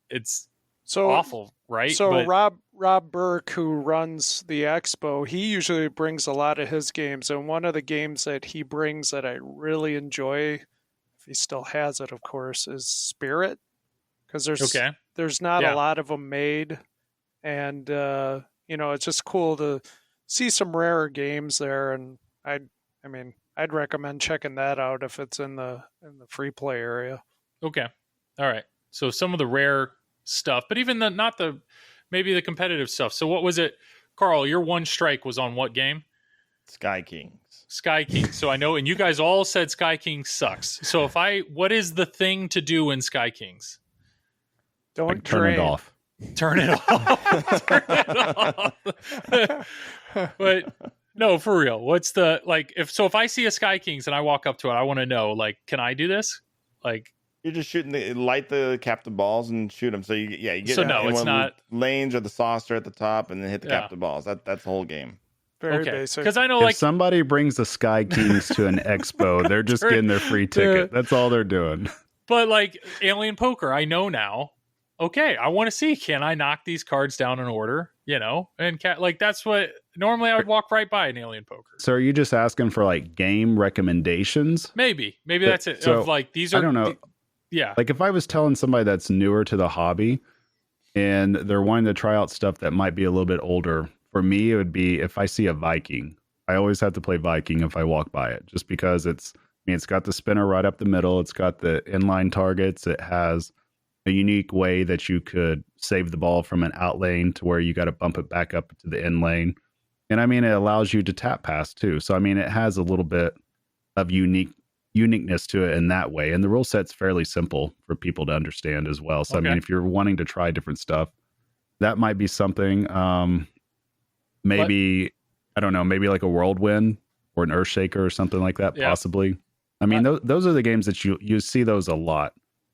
it's awful, right? So Rob Burke, who runs the Expo, he usually brings a lot of his games, and one of the games that he brings that I really enjoy, if he still has it, of course, is Spirit, because there's not a lot of them made, and it's just cool to see some rarer games there, and I'd recommend checking that out if it's in the free play area. Okay, all right. So some of the rare stuff, but even maybe the competitive stuff. So what was it, Karl? Your one strike was on what game? Sky Kings. So I know, and you guys all said Sky Kings sucks. So what is the thing to do in Sky Kings? Don't turn it off. Turn it off. Turn it off. But no, for real. What's the if I see a Sky Kings and I walk up to it, I want to know, can I do this? You're just light the captive balls and shoot them. So you get so no, it's not lanes or the saucer at the top and then hit the captive balls. That's the whole game. Very basic. Because I know if somebody brings the Sky Kings to an expo, they're just getting their free ticket. That's all they're doing. But Alien Poker, I know now. Okay, I want to see, can I knock these cards down in order? And that's what normally I would walk right by an Alien Poker. So are you just asking for game recommendations? Maybe that's it. So, these are. I don't know. Yeah. If I was telling somebody that's newer to the hobby and they're wanting to try out stuff that might be a little bit older, for me, it would be if I see a Viking. I always have to play Viking if I walk by it, just because it's got the spinner right up the middle. It's got the inline targets. It has a unique way that you could save the ball from an out lane to where you got to bump it back up to the in lane. And it allows you to tap pass too. So, it has a little bit of uniqueness to it in that way. And the rule set's fairly simple for people to understand as well. So, if you're wanting to try different stuff, that might be something, maybe, I don't know, maybe like a Whirlwind or an Earthshaker or something like that, possibly. Those are the games that you see those a lot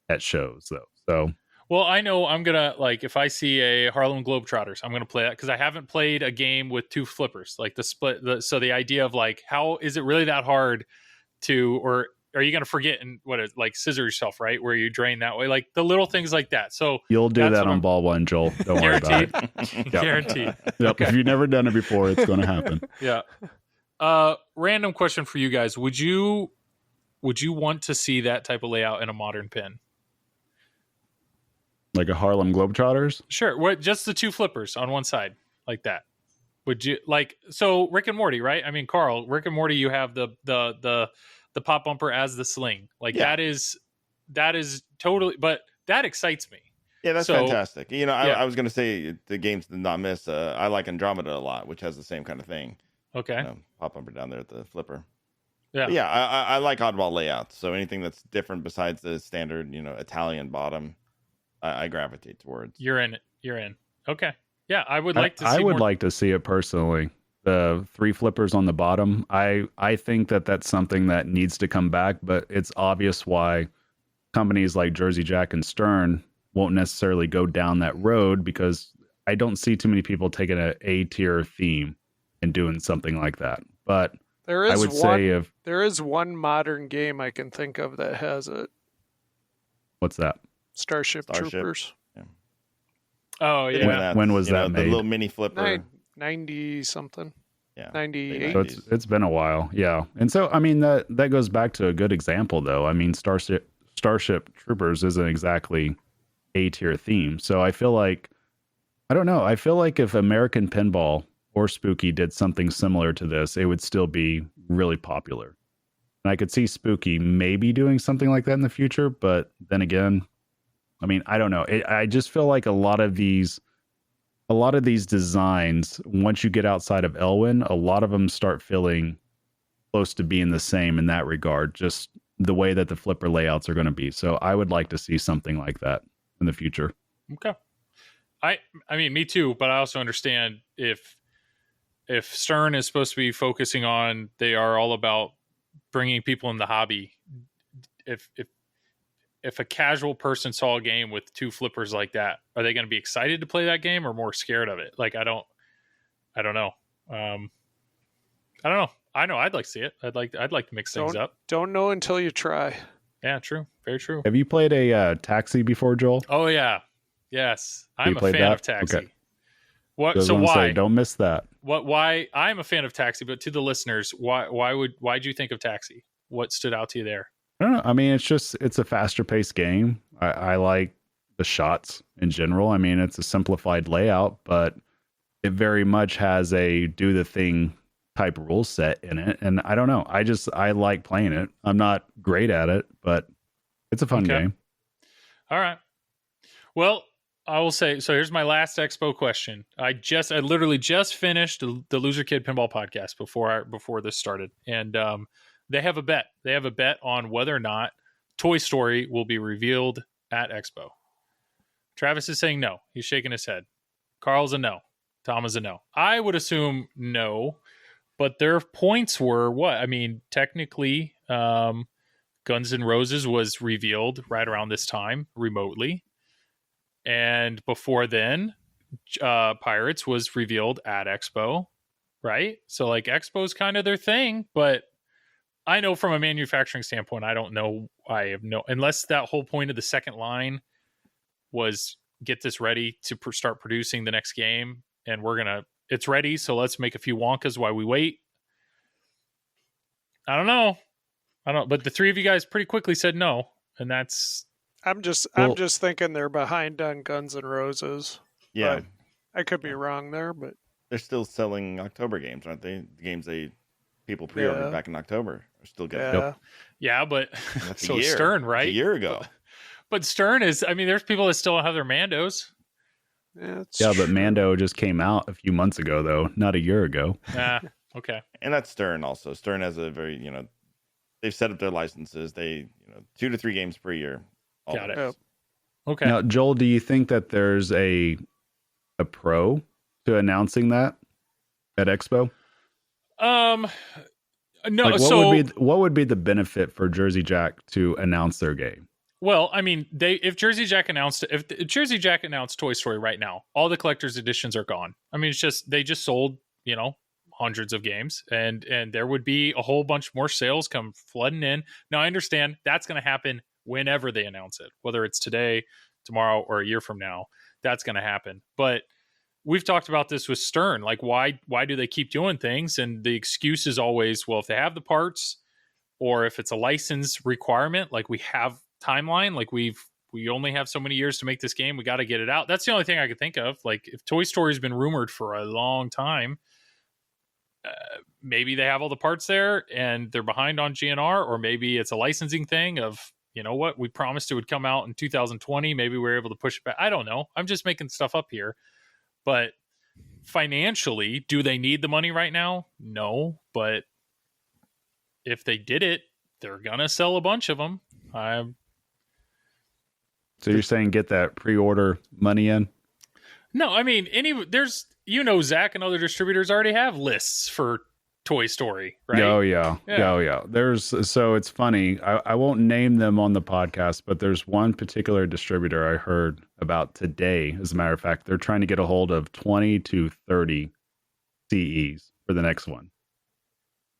at shows though. So, well, I know I'm going to, if I see a Harlem Globetrotters, I'm going to play that because I haven't played a game with two flippers, the split. So the idea of how is it really that hard or are you going to forget and scissor yourself, right? Where you drain that way, the little things like that. So you'll do that on ball one, Joel. Don't worry about it. Yep. Guaranteed. Yep. Okay. If you've never done it before, it's going to happen. Yeah. Random question for you guys. Would you want to see that type of layout in a modern pin? Like a Harlem Globetrotters? Sure. Just the two flippers on one side like that. Would you so Rick and Morty, right? Karl, Rick and Morty, you have the pop bumper as the sling. That is totally, but that excites me. Yeah, that's fantastic. I was going to say the games did not miss. I like Andromeda a lot, which has the same kind of thing. Okay. Pop bumper down there at the flipper. Yeah. But yeah, I like oddball layouts. So anything that's different besides the standard, Italian bottom, I gravitate towards. You're in. Okay. Yeah, I would like to see I would like to see it personally. The three flippers on the bottom. I think that's something that needs to come back, but it's obvious why companies like Jersey Jack and Stern won't necessarily go down that road because I don't see too many people taking a A-tier theme and doing something like that. But There I is would say if there is one modern game I can think of that has it. what's that? Starship Starship. Troopers. Oh yeah. When was that The made? little mini flipper. 90 something. Yeah. 98. So it's been a while, yeah. And so I mean that goes back to a good example though. I mean Starship Troopers isn't exactly A-tier theme. So I feel like I don't know. I feel like if American Pinball or Spooky did something similar to this, it would still be really popular. And I could see Spooky maybe doing something like that in the future, but then again, I mean, I don't know. I just feel like a lot of these designs, once you get outside of Elwyn, a lot of them start feeling close to being the same in that regard, just the way that the flipper layouts are going to be. So I would like to see something like that in the future. Okay. I mean, me too, but I also understand if Stern is supposed to be focusing on, they are all about bringing people in the hobby. If a casual person saw a game with two flippers like that, are they going to be excited to play that game or more scared of it? Like, I don't know. I don't know. I know I'd like to see it. I'd like to mix things up. Don't know until you try. Yeah, true. Very true. Have you played a Taxi before, Joel? Oh yeah. Yes. I'm a played fan that? of Taxi. Okay. What, so why? Say, don't miss that. Why I'm a fan of Taxi, but to the listeners, why'd you think of Taxi? What stood out to you there? I don't know. I mean, it's a faster paced game. I like the shots in general. I mean, it's a simplified layout, but it very much has a do the thing type rule set in it. And I don't know. I like playing it. I'm not great at it, but it's a fun game. All right. Well, I will say, so here's my last Expo question. I literally just finished the Loser Kid Pinball podcast before this started. And they have a bet. They have a bet on whether or not Toy Story will be revealed at Expo. Travis is saying no. He's shaking his head. Karl's a no. Tom is a no. I would assume no, but their points were what? I mean, technically, Guns N' Roses was revealed right around this time remotely. And before then, Pirates was revealed at Expo, right? So like Expo's kind of their thing, but I know from a manufacturing standpoint, I don't know. I have no, unless that whole point of the second line was get this ready to start producing the next game. And it's ready. So let's make a few Wonkas while we wait. I don't know. But the three of you guys pretty quickly said no. And that's, I'm just thinking they're behind on Guns N' Roses. Yeah. But I could be wrong there, but They're still selling October games, aren't they? The games people pre-ordered back in October are still getting. yeah. yeah, but That's so a year. Stern, right? A year ago. But Stern is, I mean, there's people that still have their Mandos. Yeah, but Mando just came out a few months ago, though, not a year ago. Okay. And that's Stern also. Stern has a very, they've set up their licenses. They, 2 to 3 games per year. Got it. Yep. Okay. Now, Joel, do you think that there's a pro to announcing that at Expo? No. Like, So what would be the benefit for Jersey Jack to announce their game? well, I mean, if Jersey Jack announced Toy Story right now, all the collector's editions are gone. I mean, they just sold, hundreds of games, and there would be a whole bunch more sales come flooding in. Now, I understand that's going to happen whenever they announce it, whether it's today, tomorrow, or a year from now. That's going to happen. But we've talked about this with Stern. Like, why do they keep doing things? And the excuse is always, well, if they have the parts, or if it's a license requirement, like we have timeline, like we only have so many years to make this game, we got to get it out. That's the only thing I could think of. Like, if Toy Story's been rumored for a long time, maybe they have all the parts there and they're behind on GNR, or maybe it's a licensing thing of, you know what, we promised it would come out in 2020. Maybe we're able to push it back. I don't know. I'm just making stuff up here. But financially, do they need the money right now? No. But if they did it, they're going to sell a bunch of them. So you're saying get that pre-order money in? No, I mean, Zach and other distributors already have lists for Toy Story, right? Oh yeah. Yeah. Oh yeah. So it's funny. I won't name them on the podcast, but there's one particular distributor I heard about today. As a matter of fact, they're trying to get a hold of 20 to 30 CEs for the next one.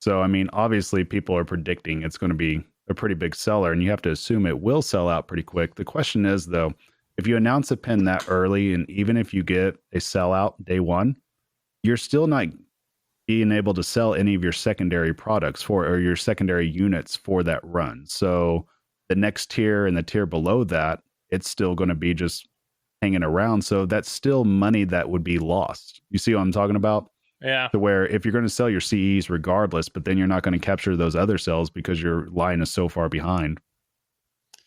So I mean, obviously people are predicting it's going to be a pretty big seller, and you have to assume it will sell out pretty quick. The question is though, if you announce a pin that early, and even if you get a sellout day one, you're still not being able to sell any of your secondary products or your secondary units for that run. So the next tier and the tier below that, it's still going to be just hanging around. So that's still money that would be lost. You see what I'm talking about? Yeah. To where if you're going to sell your CEs regardless, but then you're not going to capture those other sales because your line is so far behind.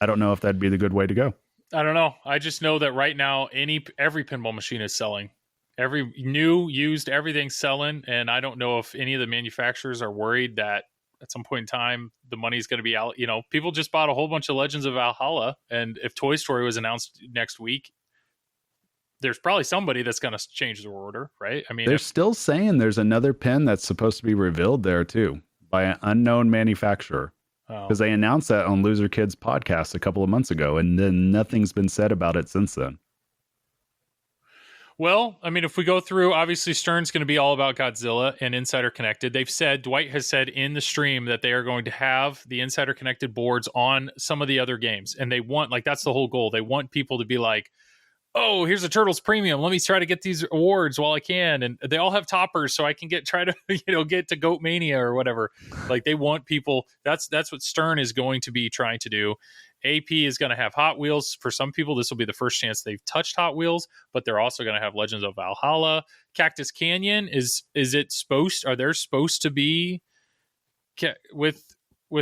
I don't know if that'd be the good way to go. I don't know. I just know that right now, every pinball machine is selling. Every new, used, everything's selling, and I don't know if any of the manufacturers are worried that at some point in time the money's going to be out. You know, people just bought a whole bunch of Legends of Valhalla, and if Toy Story was announced next week, there's probably somebody that's going to change their order, right? I mean, they're still saying there's another pin that's supposed to be revealed there too by an unknown manufacturer, because they announced that on Loser Kids podcast a couple of months ago, and then nothing's been said about it since then. Well, I mean, if we go through, obviously Stern's going to be all about Godzilla and Insider Connected. Dwight has said in the stream that they are going to have the Insider Connected boards on some of the other games. And they want, like, that's the whole goal. They want people to be like, oh, here's a Turtles Premium. Let me try to get these awards while I can. And they all have toppers, so I can try to, get to Goat Mania or whatever. Like, they want people. That's what Stern is going to be trying to do. AP is going to have Hot Wheels. For some people, this will be the first chance they've touched Hot Wheels, but they're also going to have Legends of Valhalla. Cactus Canyon are they supposed to be with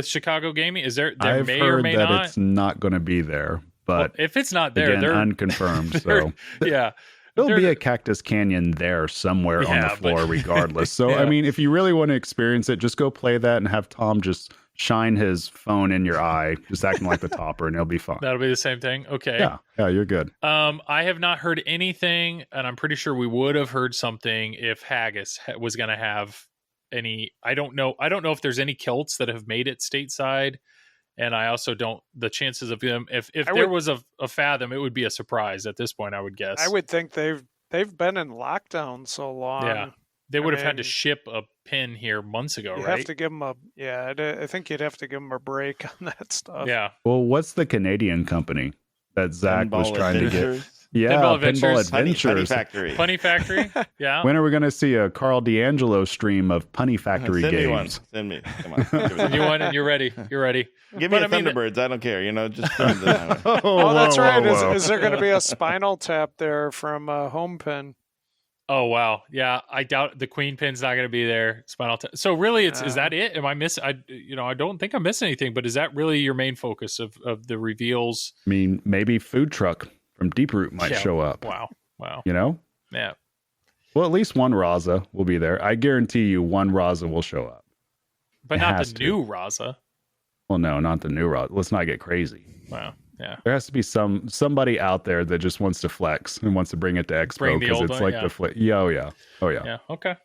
Chicago Gaming? Is there I've may heard or may that not? it's not going to be there, but Well, if it's not there, again, they're unconfirmed. So yeah. there'll be a Cactus Canyon there somewhere on the floor regardless. So, Yeah. I mean, if you really want to experience it, just go play that and have Tom just shine his phone in your eye, just acting like the topper, and it'll be fun. That'll be the same thing. Okay. Yeah, you're good. I have not heard anything, and I'm pretty sure we would have heard something if Haggis was going to have any. I don't know if there's any kilts that have made it stateside, and I also don't. The chances of them, if there was a Fathom, it would be a surprise at this point, I would guess. I would think they've been in lockdown so long. Yeah. They would have had to ship a pin here months ago, you right? have to give them I think you'd have to give them a break on that stuff. Yeah. Well, what's the Canadian company that Zach was trying to get? Yeah, Pinball Pinball Adventures. Adventures. Punny Factory. Punny Factory. Yeah. When are we going to see a Carl DeAngelo stream of Punny Factory Send games? me one. Send me. Come on. You want it? You're ready. You're ready. Give me Thunderbirds. I don't care. Just send me the Oh, that's whoa, right. whoa. Is there going to be a Spinal Tap there from Home Pin? Oh wow, yeah. I doubt the Queen pin's not going to be there. Spinal Tap. So really, is that it? Am I missing? I don't think I'm missing anything. But is that really your main focus of the reveals? I mean, maybe Food Truck from Deep Root might show up. Wow. Yeah. Well, at least one Raza will be there. I guarantee you, one Raza will show up. But It not has the to. new Raza. Well, no, not the new Raza. Let's not get crazy. Wow. Yeah. There has to be somebody out there that just wants to flex and wants to bring it to Expo Bring the because old it's one, like yeah. the flex. Yeah, oh yeah. Yeah. Okay.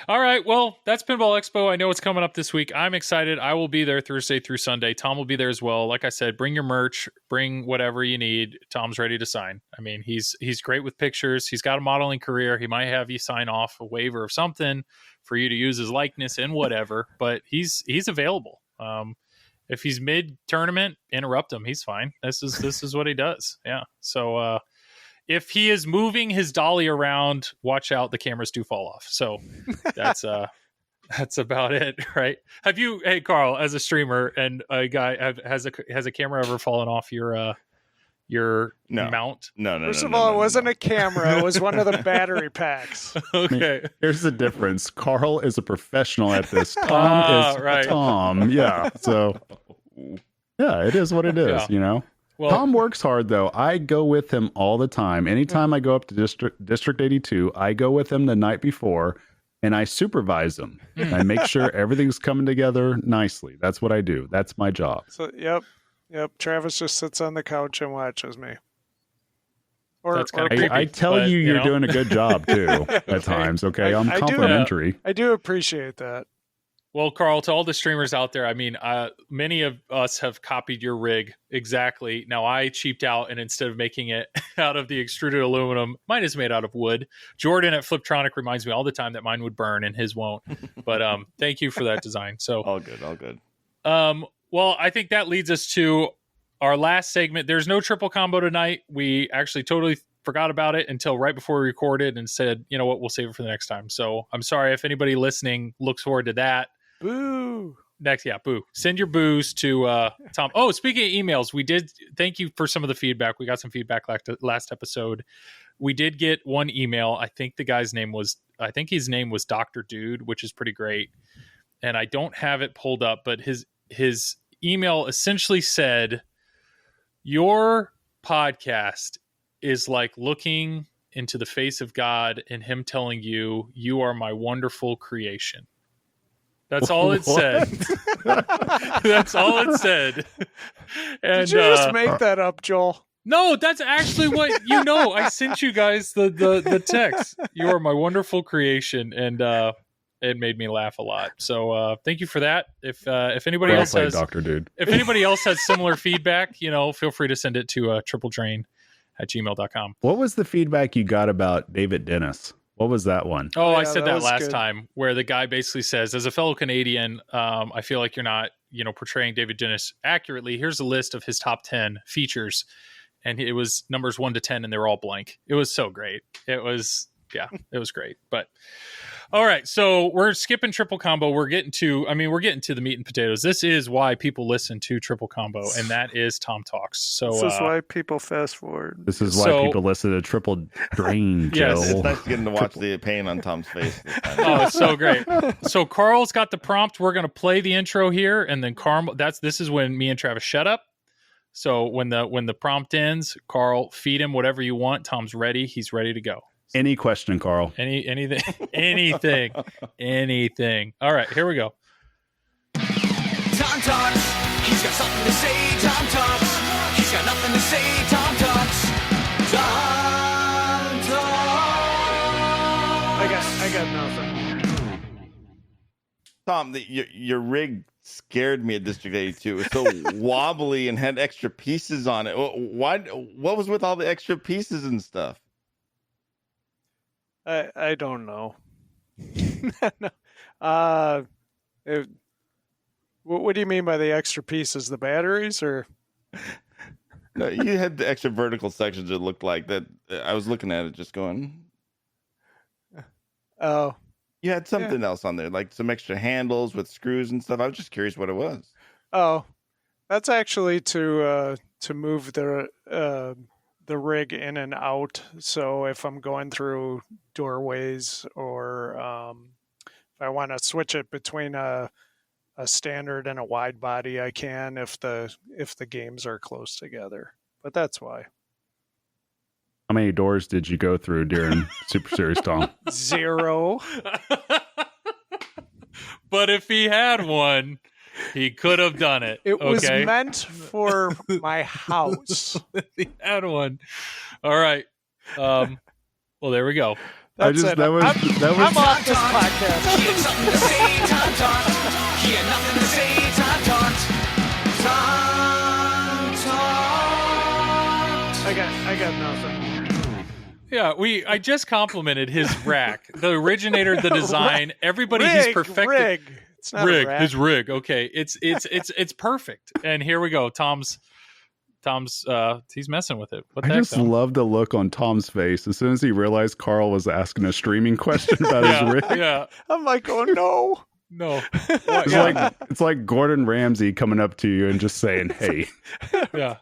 All right. Well, that's Pinball Expo. I know it's coming up this week. I'm excited. I will be there Thursday through Sunday. Tom will be there as well. Like I said, bring your merch, bring whatever you need. Tom's ready to sign. I mean, he's great with pictures. He's got a modeling career. He might have you sign off a waiver of something for you to use his likeness and whatever, but he's available. If he's mid tournament, interrupt him. He's fine. This is what he does. Yeah. So, if he is moving his dolly around, watch out, the cameras do fall off. So that's about it, right? Hey Karl, as a streamer and a guy, has a camera ever fallen off your mount? No. First of all, it wasn't a camera. It was one of the battery packs. Okay. Here's the difference. Carl is a professional at this. Tom is right. Tom. Yeah. So yeah, it is what it is, Yeah. Well, Tom works hard though. I go with him all the time. Anytime I go up to District 82, I go with him the night before and I supervise him. I make sure everything's coming together nicely. That's what I do. That's my job. So, yep. Travis just sits on the couch and watches me. Or, That's kind or of creepy. I tell but, you, you're know. doing a good job too at times. Okay, I'm I do- complimentary. I do appreciate that. Well, Karl, to all the streamers out there, I mean, many of us have copied your rig exactly. Now, I cheaped out, and instead of making it out of the extruded aluminum, mine is made out of wood. Jordan at Fliptronic reminds me all the time that mine would burn and his won't. But thank you for that design. So, All good, all good. well, I think that leads us to our last segment. There's no triple combo tonight. We actually totally forgot about it until right before we recorded and said, you know what, we'll save it for the next time. So I'm sorry if anybody listening looks forward to that. Boo. Next, yeah, boo. Send your boos to Tom. Oh, speaking of emails, we did thank you for some of the feedback. We got some feedback last episode. We did get one email. I think his name was Dr. Dude, which is pretty great. And I don't have it pulled up, but his email essentially said, your podcast is like looking into the face of God and him telling you, you are my wonderful creation. That's all it said. That's all it said. And, Did you just make that up, Joel? no, that's actually what I sent you guys the text. You are my wonderful creation, and it made me laugh a lot. So thank you for that. If anybody Well else played, has Dr. Dude. if anybody else has similar feedback, feel free to send it to tripledrain@gmail.com. What was the feedback you got about David Dennis? What was that one? Oh, Yeah, I said that that was last good. time, where the guy basically says, as a fellow Canadian, I feel like you're not, portraying David Dennis accurately. Here's a list of his top 10 features. And it was numbers 1 to 10, and they were all blank. It was so great. It was great. But all right, so we're skipping triple combo. We're getting to the meat and potatoes. This is why people listen to triple combo, and that is Tom Talks. So This is why people fast forward. This is why So- people listen to Triple Drain, Yes. Joe. It's nice getting to watch the pain on Tom's face. this time. oh, it's so great. So Karl's got the prompt. We're going to play the intro here, and then this is when me and Travis shut up. So when the prompt ends, Karl, feed him whatever you want. Tom's ready. He's ready to go. Any question, Karl? Anything. All right, here we go. Tom talks. He's got something to say. Tom talks. He's got nothing to say. Tom talks. Tom talks. I got nothing. Tom, your rig scared me at District 82. It was so wobbly and had extra pieces on it. Why? What was with all the extra pieces and stuff? I don't know. What do you mean by the extra pieces? The batteries, or No, you had the extra vertical sections. It looked like that. I was looking at it, just going. oh, You had something else on there, like some extra handles with screws and stuff. I was just curious what it was. that's actually to move the rig in and out. So if I'm going through doorways, or if I want to switch it between a standard and a wide body, I can if the games are close together. But that's why. How many doors did you go through during Super Series, Tom? 0. But if he had one, he could have done it. It was okay? meant for my house. He had one. All right. Well, there we go. That's it. I'm off this He podcast. had something to say. Tom talks. He had nothing to say. Tom talks. Tom talks. I got nothing. Yeah, I just complimented his rack, the originator, the design, everybody. He's perfected. Rig. It's not a rack. His rig. Okay, it's perfect. And here we go. Tom's he's messing with it. What the I heck, just Tom? love the look on Tom's face as soon as he realized Karl was asking a streaming question about his rig. Yeah. I'm like, oh no. No. It's like Gordon Ramsay coming up to you and just saying, "Hey, Yeah.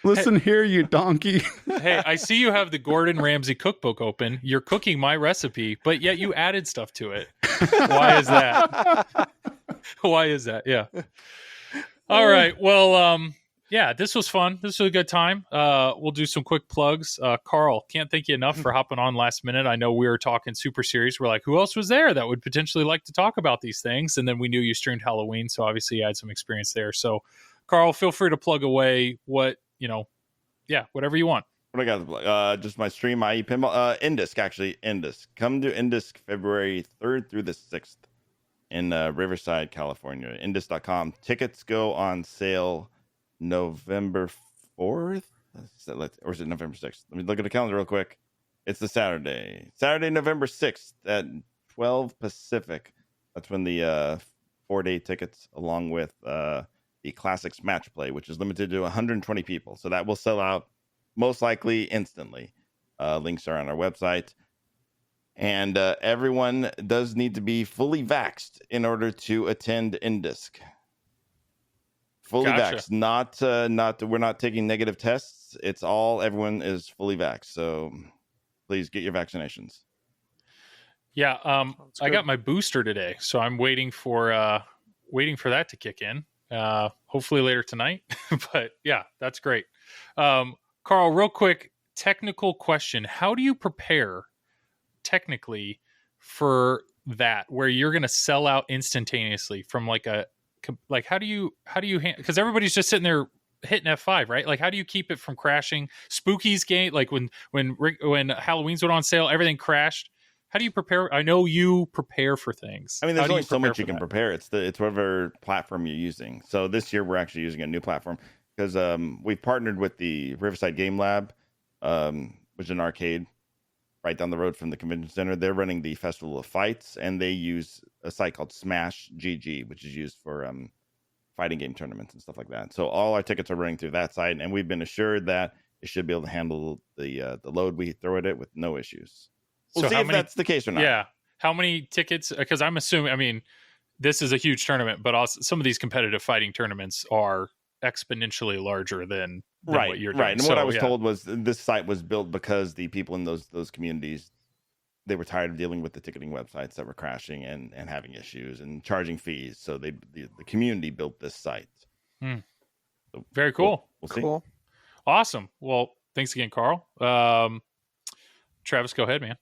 listen here, you donkey." Hey, I see you have the Gordon Ramsay cookbook open. You're cooking my recipe, but yet you added stuff to it. Why is that? Why is that? Yeah. All right. Well, yeah, this was fun. This was a good time. We'll do some quick plugs. Karl, can't thank you enough for hopping on last minute. I know we were talking Super Series. We're like, who else was there that would potentially like to talk about these things? And then we knew you streamed Halloween, so obviously you had some experience there. So, Karl, feel free to plug away whatever you want. What I got to plug? Just my stream, IE Pinball. Indisc, actually. Indisc. Come to Indisc February 3rd through the 6th in Riverside, California. Indisc.com. Tickets go on sale November 4th? Or is it November 6th? Let me look at the calendar real quick. It's the Saturday. Saturday, November 6th at 12 Pacific. That's when the 4-day tickets, along with the Classics Match Play, which is limited to 120 people. So that will sell out most likely instantly. Links are on our website. And everyone does need to be fully vaxxed in order to attend Indisc. Fully vaxxed. Not we're not taking negative tests. It's all, everyone is fully vaxxed. So please get your vaccinations. Yeah, I got my booster today, so I'm waiting for that to kick in. Hopefully later tonight. But yeah, that's great. Karl, real quick, technical question. How do you prepare technically for that, where you're going to sell out instantaneously from how do you because everybody's just sitting there hitting F5, right? Like, how do you keep it from crashing? Spooky's game, like when Halloween's went on sale, everything crashed. How do you prepare? I know you prepare for things. I mean, there's only so much you can prepare. It's whatever platform you're using. So this year we're actually using a new platform because we've partnered with the Riverside Game Lab, which is an arcade right down the road from the convention center. They're running the Festival of Fights, and they use a site called Smash GG, which is used for fighting game tournaments and stuff like that. So all our tickets are running through that site, and we've been assured that it should be able to handle the load we throw at it with no issues. We'll see if that's the case or not. Yeah. How many tickets? Because I'm assuming, I mean, this is a huge tournament, but also some of these competitive fighting tournaments are exponentially larger than what you're doing. Right. And what I was told was this site was built because the people in those communities, they were tired of dealing with the ticketing websites that were crashing and having issues and charging fees. So the community built this site. So very cool. We'll see. Cool. Awesome. Well, thanks again, Karl. Travis, go ahead, man.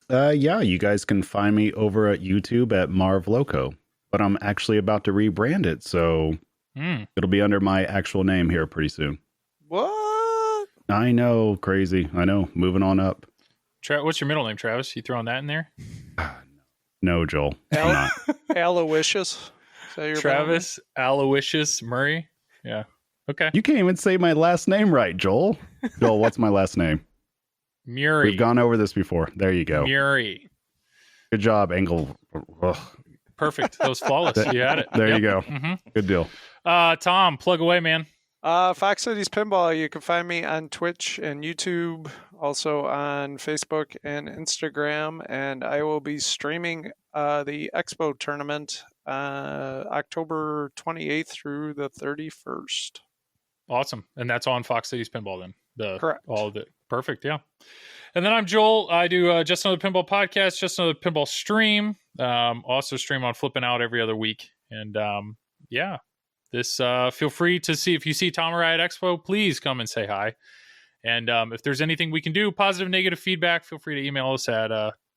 Yeah, you guys can find me over at YouTube at Marv Loco, but I'm actually about to rebrand it, so it'll be under my actual name here pretty soon. What? I know, crazy. I know, moving on up. What's your middle name, Travis? You throwing that in there? No, Joel. I'm not. Aloysius. Travis Aloysius Murray. Yeah. Okay. You can't even say my last name right, Joel. Joel, what's my last name? Murray. We've gone over this before. There you go. Murray. Good job, Engel. Ugh. Perfect. That was flawless. You had it. There you go. Good deal. Tom, plug away, man. Fox Cities Pinball. You can find me on Twitch and YouTube, also on Facebook and Instagram, and I will be streaming the Expo tournament October 28th through the 31st. Awesome. And that's on Fox Cities Pinball then. Correct. All of it. Perfect. Yeah. And then I'm Joel. I do Just Another Pinball podcast, Just Another Pinball stream. Also stream on Flipping Out every other week. And yeah, this feel free to see if you see Tom or I at Expo, please come and say hi. And if there's anything we can do, positive, negative feedback, feel free to email us at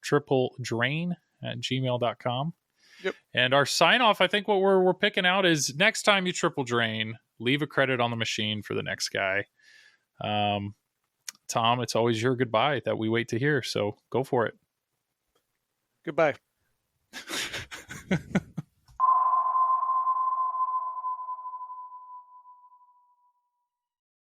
tripledrain@gmail.com. Yep. And our sign off, I think what we're picking out is next time you triple drain, leave a credit on the machine for the next guy. Tom, it's always your goodbye that we wait to hear. So go for it. Goodbye.